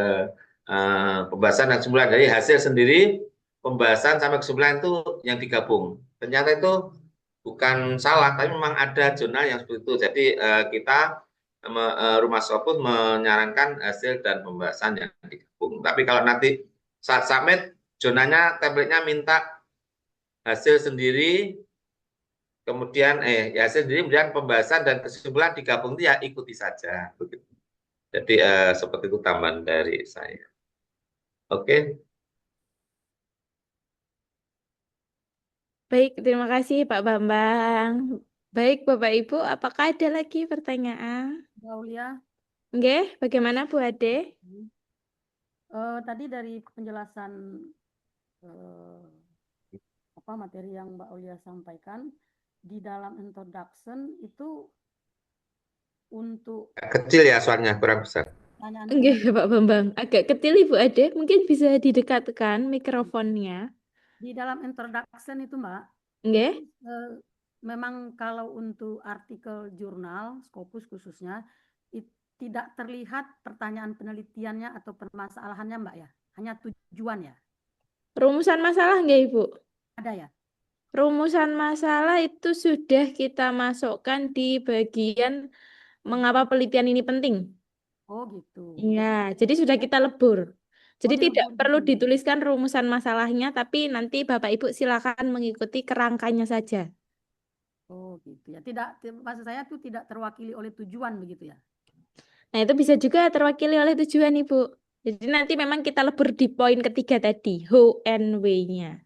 pembahasan dan kesimpulan dari hasil sendiri, pembahasan sama kesimpulan itu yang digabung. Ternyata itu bukan salah, tapi memang ada jurnal yang seperti itu. Jadi kita Rumah Scopus menyarankan hasil dan pembahasan yang digabung. Tapi kalau nanti saat submit, jurnalnya, template-nya minta hasil sendiri, kemudian hasil sendiri, kemudian pembahasan dan kesimpulan digabung, itu ya ikuti saja. Jadi seperti itu tambahan dari saya. Oke. Baik, terima kasih Pak Bambang. Baik, Bapak Ibu, apakah ada lagi pertanyaan? Mbak Aulia, Nggih, bagaimana Bu Ade? tadi dari penjelasan materi yang Mbak Aulia sampaikan, di dalam introduction itu untuk Kecil ya suaranya, kurang besar. pertanyaan Nggih, Pak Bambang. Agak kecil Ibu Ade, mungkin bisa didekatkan mikrofonnya. di dalam introduction itu Mbak, Nggih. memang kalau untuk artikel jurnal Scopus khususnya tidak terlihat pertanyaan penelitiannya atau permasalahannya Mbak ya, hanya tujuan ya. Rumusan masalah nggih Ibu? Ada ya? Rumusan masalah itu sudah kita masukkan di bagian mengapa penelitian ini penting. Oh gitu. Iya, jadi sudah kita lebur. Jadi tidak dilebur perlu gitu. dituliskan rumusan masalahnya, tapi nanti Bapak Ibu silakan mengikuti kerangkanya saja. Oh gitu ya. Maksud saya itu tidak terwakili oleh tujuan begitu ya. Nah, itu bisa juga terwakili oleh tujuan Ibu. Jadi nanti memang kita lebur di poin ketiga tadi, how and way-nya.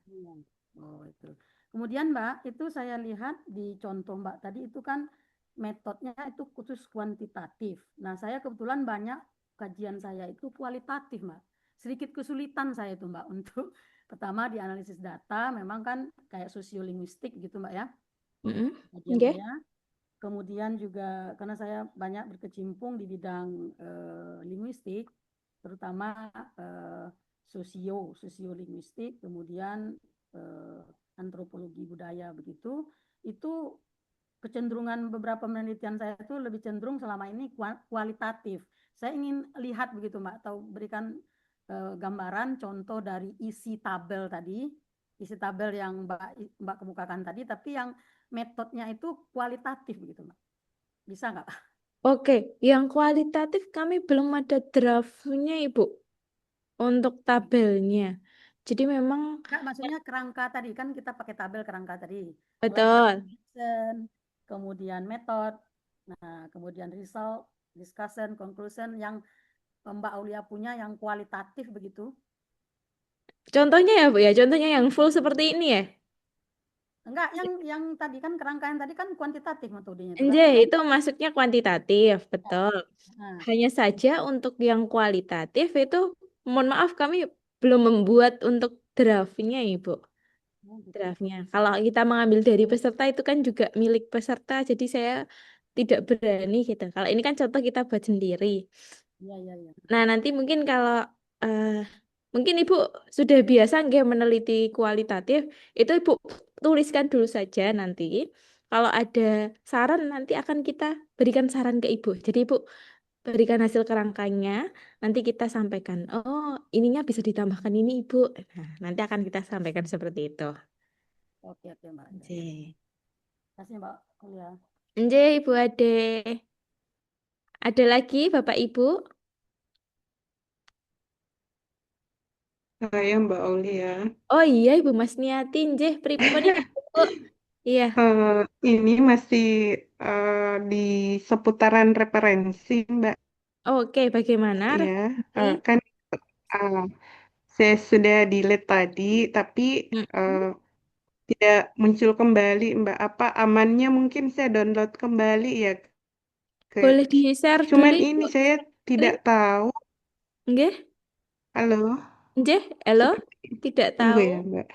Oh itu. Kemudian Mbak, itu saya lihat di contoh Mbak tadi itu kan metodenya itu khusus kuantitatif. Nah, saya kebetulan banyak kajian saya itu kualitatif, Mbak. Sedikit kesulitan saya itu, Mbak, untuk pertama di analisis data, memang kan kayak sosiolinguistik gitu, Mbak ya. Kajian Okay. saya. Kemudian juga karena saya banyak berkecimpung di bidang linguistik, terutama sosiolinguistik, kemudian antropologi budaya begitu, itu kecenderungan beberapa penelitian saya itu lebih cenderung selama ini kualitatif. Saya ingin lihat begitu Mbak, atau berikan gambaran contoh dari isi tabel tadi, isi tabel yang Mbak kemukakan tadi, tapi yang metodenya itu kualitatif begitu Mbak. Bisa nggak? Oke, yang kualitatif kami belum ada draftnya Ibu untuk tabelnya. Jadi memang Nggak, maksudnya kerangka tadi kan kita pakai tabel kerangka tadi. betul. Kemudian metode, nah kemudian result, discussion, conclusion yang Mbak Aulia punya yang kualitatif begitu. Contohnya ya Bu ya, contohnya yang full seperti ini ya. Enggak, yang tadi kan kerangka yang tadi kan kuantitatif metodenya itu kan. Enggak, itu masuknya kuantitatif, betul. Hanya saja untuk yang kualitatif itu, mohon maaf kami belum membuat untuk draftnya Ibu. Draftnya. Kalau kita mengambil dari peserta itu kan juga milik peserta, jadi saya tidak berani gitu. Kalau ini kan contoh kita buat sendiri. Iya. Nah, nanti mungkin kalau mungkin Ibu sudah biasa nggak meneliti kualitatif, itu Ibu tuliskan dulu saja nanti. Kalau ada saran nanti akan kita berikan saran ke Ibu. Jadi Ibu berikan hasil kerangkanya, nanti kita sampaikan. Oh, ininya bisa ditambahkan ini Ibu. Nah, nanti akan kita sampaikan seperti itu. Oke Mbak. Terima kasih Mbak Aulia. Ibu Ade. Ada lagi Bapak Ibu? Saya Mbak Aulia. Oh iya Ibu Mas Niati, nggih pripun iki Bu? Iya. Ini masih di seputaran referensi Mbak. Oke, bagaimana? Ya, kan saya sudah delete tadi, tapi tidak muncul kembali Mbak. Apa amannya mungkin saya download kembali ya? Boleh di-share Cuman dulu ini Ibu. saya tidak tahu. Nggih? Halo? Nggih, halo? Tidak Tunggu tahu. ya Mbak.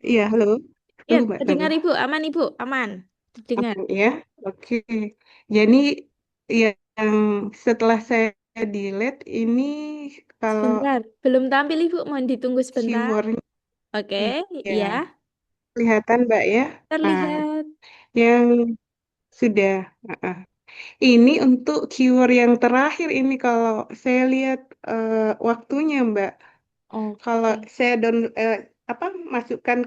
Iya, halo. Ya, Tunggu Mbak, terdengar tunggu. Ibu, aman Ibu, aman. Terdengar. Aman ya, oke. Jadi yang setelah saya delete ini kalau Sebentar, belum tampil Ibu, mohon ditunggu sebentar. keywordnya Oke, iya iya, kelihatan Mbak ya. Nah, terlihat. yang sudah. Heeh. Ini untuk keyword yang terakhir ini kalau saya lihat waktunya Mbak. Kalau Oke. saya apa masukkan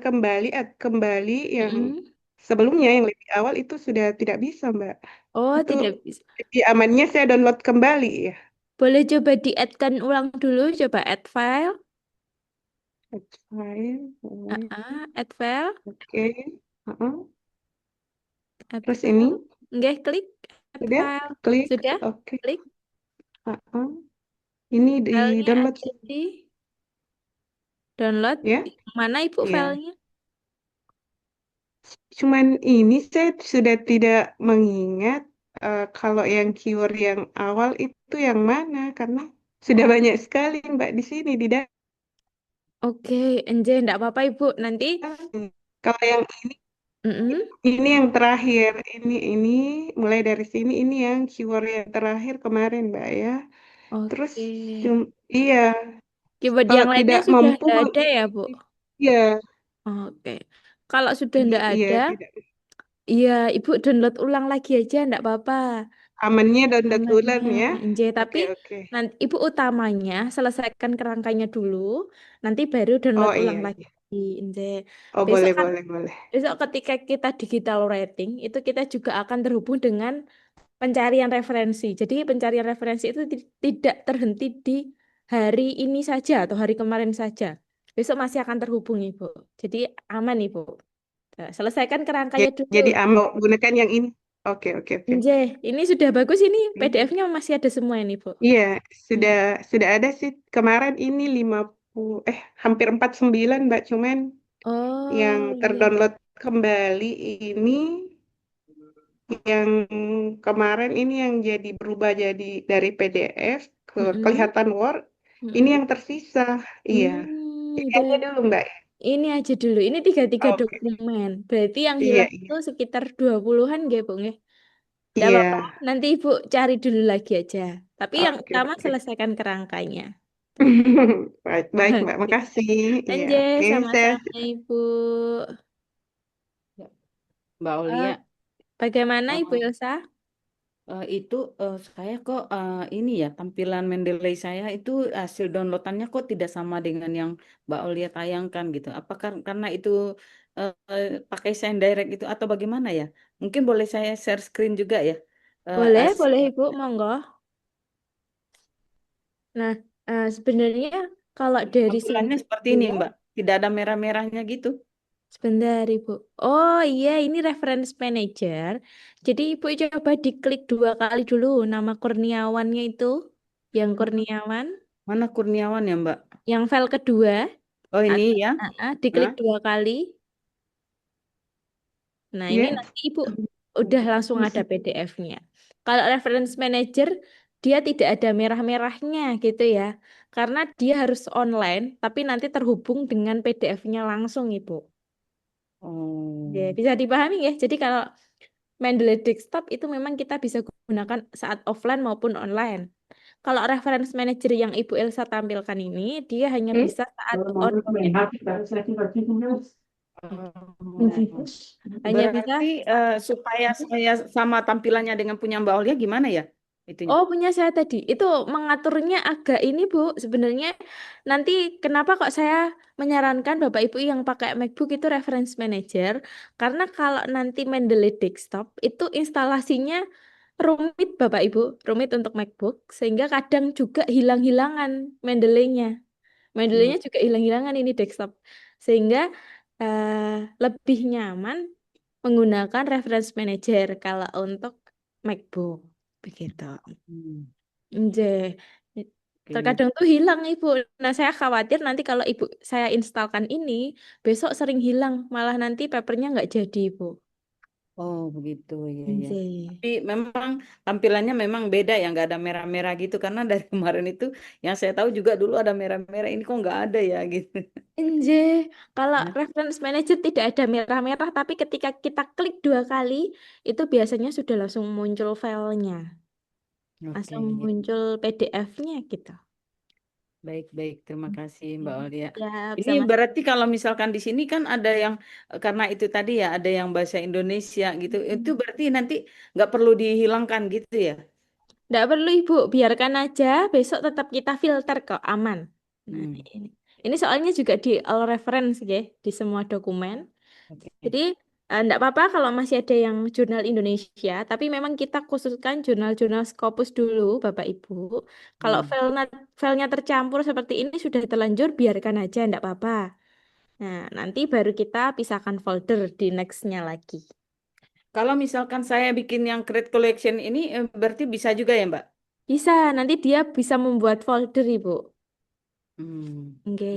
kembali yang Mm-mm. sebelumnya yang lebih awal itu sudah tidak bisa Mbak. Oh, Itu tidak bisa. lebih amannya saya download kembali ya. Boleh coba di-add-kan ulang dulu, coba add file. Add file. Add file, Oke. Heeh. add Terus ini file. Nggih, klik add sudah file. klik. Sudah? Oke. Klik. Heeh. Ini di Filenya download ada di download. ya. Mana Ibu Iya. filenya? Cuman ini saya sudah tidak mengingat kalau yang keyword yang awal itu yang mana karena sudah Oh, banyak sekali Mbak di sini di dalam. oke, Enje, enggak apa-apa Ibu. Nanti, Kalau yang mm-mm. ini yang terakhir, ini mulai dari sini ini yang keyword yang terakhir kemarin Mbak ya. Terus Oke. iya Keyword kalau yang lainnya tidak sudah mampu enggak ada ya, Bu? iya Oke. Kalau sudah enggak iya ada, tidak iya Ibu download ulang lagi aja, enggak apa-apa. amannya download ulang Amannya, ya. Enje. Tapi Oke oke. nanti Ibu utamanya selesaikan kerangkanya dulu, nanti baru download Oh ulang iya lagi, iya. Enje. Oh Besok boleh kan, boleh boleh. besok ketika kita digital writing, itu kita juga akan terhubung dengan pencarian referensi. Jadi pencarian referensi itu tidak terhenti di hari ini saja atau hari kemarin saja. Besok masih akan terhubung, Ibu. Jadi aman, Ibu. Nah, selesaikan kerangkanya dulu. Jadi mau gunakan yang ini. Oke oke oke. Enje, ini sudah bagus ini. PDF-nya masih ada semua ini, Bu. Iya, Hmm. sudah ada sih. Kemarin ini 50 hampir 49 Mbak, cuman yang Oh, iya. terdownload kembali ini yang kemarin ini yang jadi berubah jadi dari PDF ke Mm-mm. kelihatan Word. Ini Mm-mm. yang tersisa. Iya. Ini Udah. aja dulu Mbak. Ini aja dulu. Ini 33 Oke. dokumen. Berarti yang Iya, hilang iya. itu sekitar 20-an, nggih, Bu, nggih? Tidak Iya. apa-apa, nanti Ibu cari dulu lagi aja. Tapi yang Oke, utama oke. selesaikan kerangkanya. Baik, baik Mbak. Oke. Makasih. Iya, Anje, oke. Saya sama-sama Ibu. Ya, Mbak Eh, Aulia, bagaimana Ibu eh, Ilsa? itu saya kok ini ya tampilan Mendeley saya itu hasil downloadannya kok tidak sama dengan yang Mbak Aulia tayangkan gitu. Apakah karena itu pakai SendDirect itu atau bagaimana ya? Mungkin boleh saya share screen juga ya. Boleh, As- boleh Ibu, monggo. Nah, sebenarnya kalau dari sini Tampilannya seperti ini ya, Mbak, tidak ada merah-merahnya gitu. sebentar Ibu. Oh iya, ini reference manager. Jadi Ibu coba diklik 2 kali dulu nama Kurniawannya itu. Yang Kurniawan. Mana Kurniawan ya Mbak? Yang file kedua. Oh ini ya? Diklik Hah? 2 kali. Nah, ini ya. nanti Ibu udah langsung ada PDF-nya. Kalau reference manager, dia tidak ada merah-merahnya gitu ya. Karena dia harus online, tapi nanti terhubung dengan PDF-nya langsung, Ibu. Oh. Ya, bisa dipahami ya. Jadi kalau Mendeley Desktop itu memang kita bisa gunakan saat offline maupun online. Kalau reference manager yang Ibu Elsa tampilkan ini, dia hanya bisa saat online. Hanya bisa Berarti supaya saya sama tampilannya dengan punya Mbak Aulia gimana ya itunya? Oh, punya saya tadi. Itu mengaturnya agak ini, Bu. Sebenarnya nanti kenapa kok saya menyarankan Bapak Ibu yang pakai MacBook itu reference manager? Karena kalau nanti Mendeley Desktop itu instalasinya rumit Bapak Ibu, rumit untuk MacBook sehingga kadang juga hilang-hilangan Mendeley-nya. Mendeley-nya juga hilang-hilangan ini desktop. Sehingga lebih nyaman menggunakan reference manager kalau untuk MacBook. Begitu. Nje. Oke. Terkadang tuh hilang Ibu. Nah, saya khawatir nanti kalau Ibu saya instalkan ini, besok sering hilang. Malah nanti papernya nggak jadi, Ibu. Oh begitu ya ya. Nggih. Tapi memang tampilannya memang beda ya, nggak ada merah-merah gitu. Karena dari kemarin itu yang saya tahu juga dulu ada merah-merah. Ini kok nggak ada ya gitu. Nggih, kalau Nah, reference manager tidak ada merah-merah, tapi ketika kita klik 2 kali, itu biasanya sudah langsung muncul filenya, oke. langsung muncul PDF-nya gitu. Baik-baik, terima kasih Mbak Olia. Ya, Ini sama. berarti kalau misalkan di sini kan ada yang karena itu tadi ya ada yang bahasa Indonesia gitu. Itu berarti nanti nggak perlu dihilangkan gitu ya? Nggak perlu Ibu, biarkan aja, besok tetap kita filter kok, aman. Nah, Hmm, ini soalnya juga di all reference ya, di semua dokumen. oke. Jadi enggak apa-apa kalau masih ada yang jurnal Indonesia, tapi memang kita khususkan jurnal-jurnal Scopus dulu, Bapak Ibu. Kalau Hmm. filenya tercampur seperti ini sudah terlanjur, biarkan aja, enggak apa-apa. Nah, nanti baru kita pisahkan folder di next-nya lagi. Kalau misalkan saya bikin yang Create Collection ini berarti bisa juga ya Mbak? Bisa, nanti dia bisa membuat folder, Ibu. Hmm. Oke.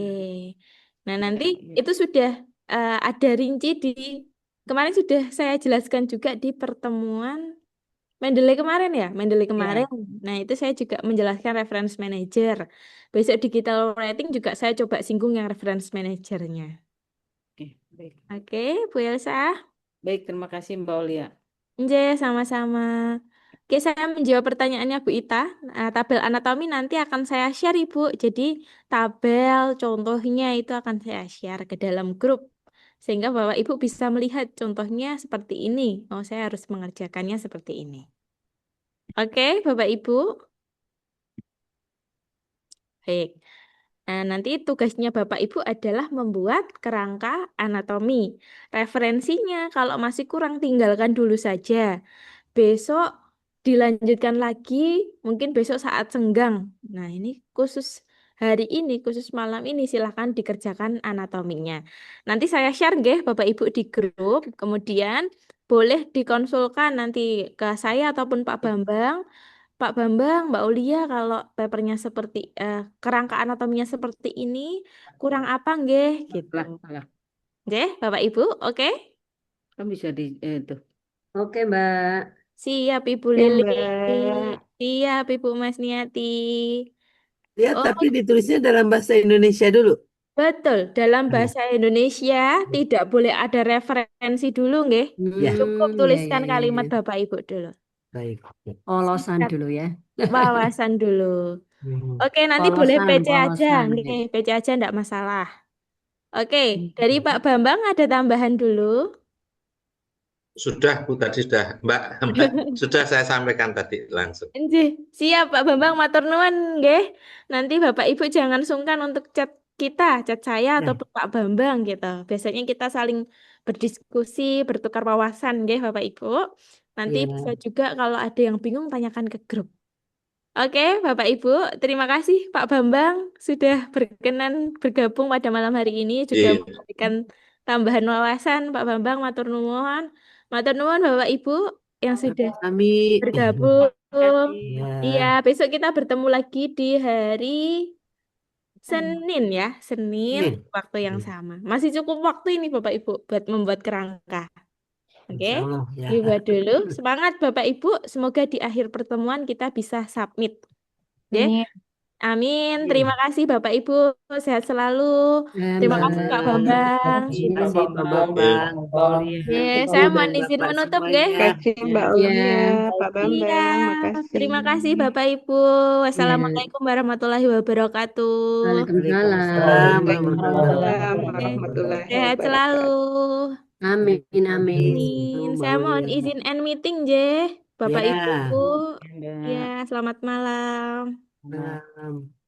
Nah, nanti Ya. itu sudah ada rinci kemarin sudah saya jelaskan juga di pertemuan Mendeley kemarin ya, Mendeley kemarin. Ya, Nah, itu saya juga menjelaskan reference manager. Besok digital writing juga saya coba singgung yang reference manajernya. oke, baik. Oke, Bu Elsa. Baik, terima kasih Mbak Olia. Nje, sama-sama. Oke, saya menjawab pertanyaannya Bu Ita. Nah, tabel anatomi nanti akan saya share, Ibu. Jadi, tabel contohnya itu akan saya share ke dalam grup. Sehingga Bapak Ibu bisa melihat contohnya seperti ini. Oh, saya harus mengerjakannya seperti ini. Oke, Bapak Ibu. Baik. Nah, nanti tugasnya Bapak Ibu adalah membuat kerangka anatomi. Referensinya kalau masih kurang tinggalkan dulu saja. Besok dilanjutkan lagi, mungkin besok saat senggang. Nah, ini khusus hari ini, khusus malam ini silahkan dikerjakan anatominya. Nanti saya share nggih Bapak Ibu di grup, kemudian boleh dikonsulkan nanti ke saya ataupun Pak Bambang. Pak Bambang, Mbak Ulia, kalau papernya seperti kerangka anatominya seperti ini, kurang apa nggih gitu. Lah, Nggih, Bapak Ibu, oke? kan bisa di itu. Oke, Mbak. Siap Ibu Oke, Lili. Mbak. Siap Ibu Mas Niati. Ya, Oh, tapi ditulisnya dalam bahasa Indonesia dulu. betul. Dalam Ya. bahasa Indonesia tidak boleh ada referensi dulu, nggih. Ya. Cukup Ya, tuliskan ya. kalimat Bapak Ibu dulu. Baik. Polosan Singkat dulu ya. wawasan dulu. Hmm. Oke, nanti boleh Polosan, PC aja, polosan. nggih. PC aja enggak masalah. Oke, dari Pak Bambang ada tambahan dulu. Sudah Bu tadi sudah Mbak sudah saya sampaikan tadi langsung. Nggih, siap Pak Bambang matur nuwun nggih. Nanti Bapak Ibu jangan sungkan untuk chat kita, chat saya Ya. ataupun Pak Bambang gitu. Biasanya kita saling berdiskusi, bertukar wawasan nggih Bapak Ibu. Nanti Ya. bisa juga kalau ada yang bingung tanyakan ke grup. Oke, Bapak Ibu, terima kasih Pak Bambang sudah berkenan bergabung pada malam hari ini juga Iya. memberikan tambahan wawasan Pak Bambang matur nuwun. Matur nuwun Bapak Ibu yang sudah Kami. bergabung. Ya. Iya, besok kita bertemu lagi di hari Senin ya, Senin Nih. waktu yang sama. Masih cukup waktu ini Bapak Ibu buat membuat kerangka. Oke, Insya Allah ya. dibuat dulu. Semangat Bapak Ibu, semoga di akhir pertemuan kita bisa submit. Oke, Ini amin. Iya. Terima kasih Bapak Ibu, sehat selalu. Ya, Terima Mbak. kasih Pak Bambang. Terima kasih Pak Bambang. Bambang, Mbak Olia, Oke, Ibu saya dan mohon izin Bapak menutup, semuanya. nggih. Terima kasih Mbak Ya. Ulia, Pak Iya, Bambang, makasih. terima kasih Bapak Ibu. Ya. Wassalamualaikum warahmatullahi wabarakatuh. Waalaikumsalam. Waalaikumsalam Waalaikumsalam warahmatullahi warahmatullahi Sehat selalu. wabarakatuh. Amin, amin. Amin. Mbak Saya mohon Olia. izin end meeting, Je. Bapak Ya. Ibu. Ya, Mbak. Ya, selamat malam. Salam.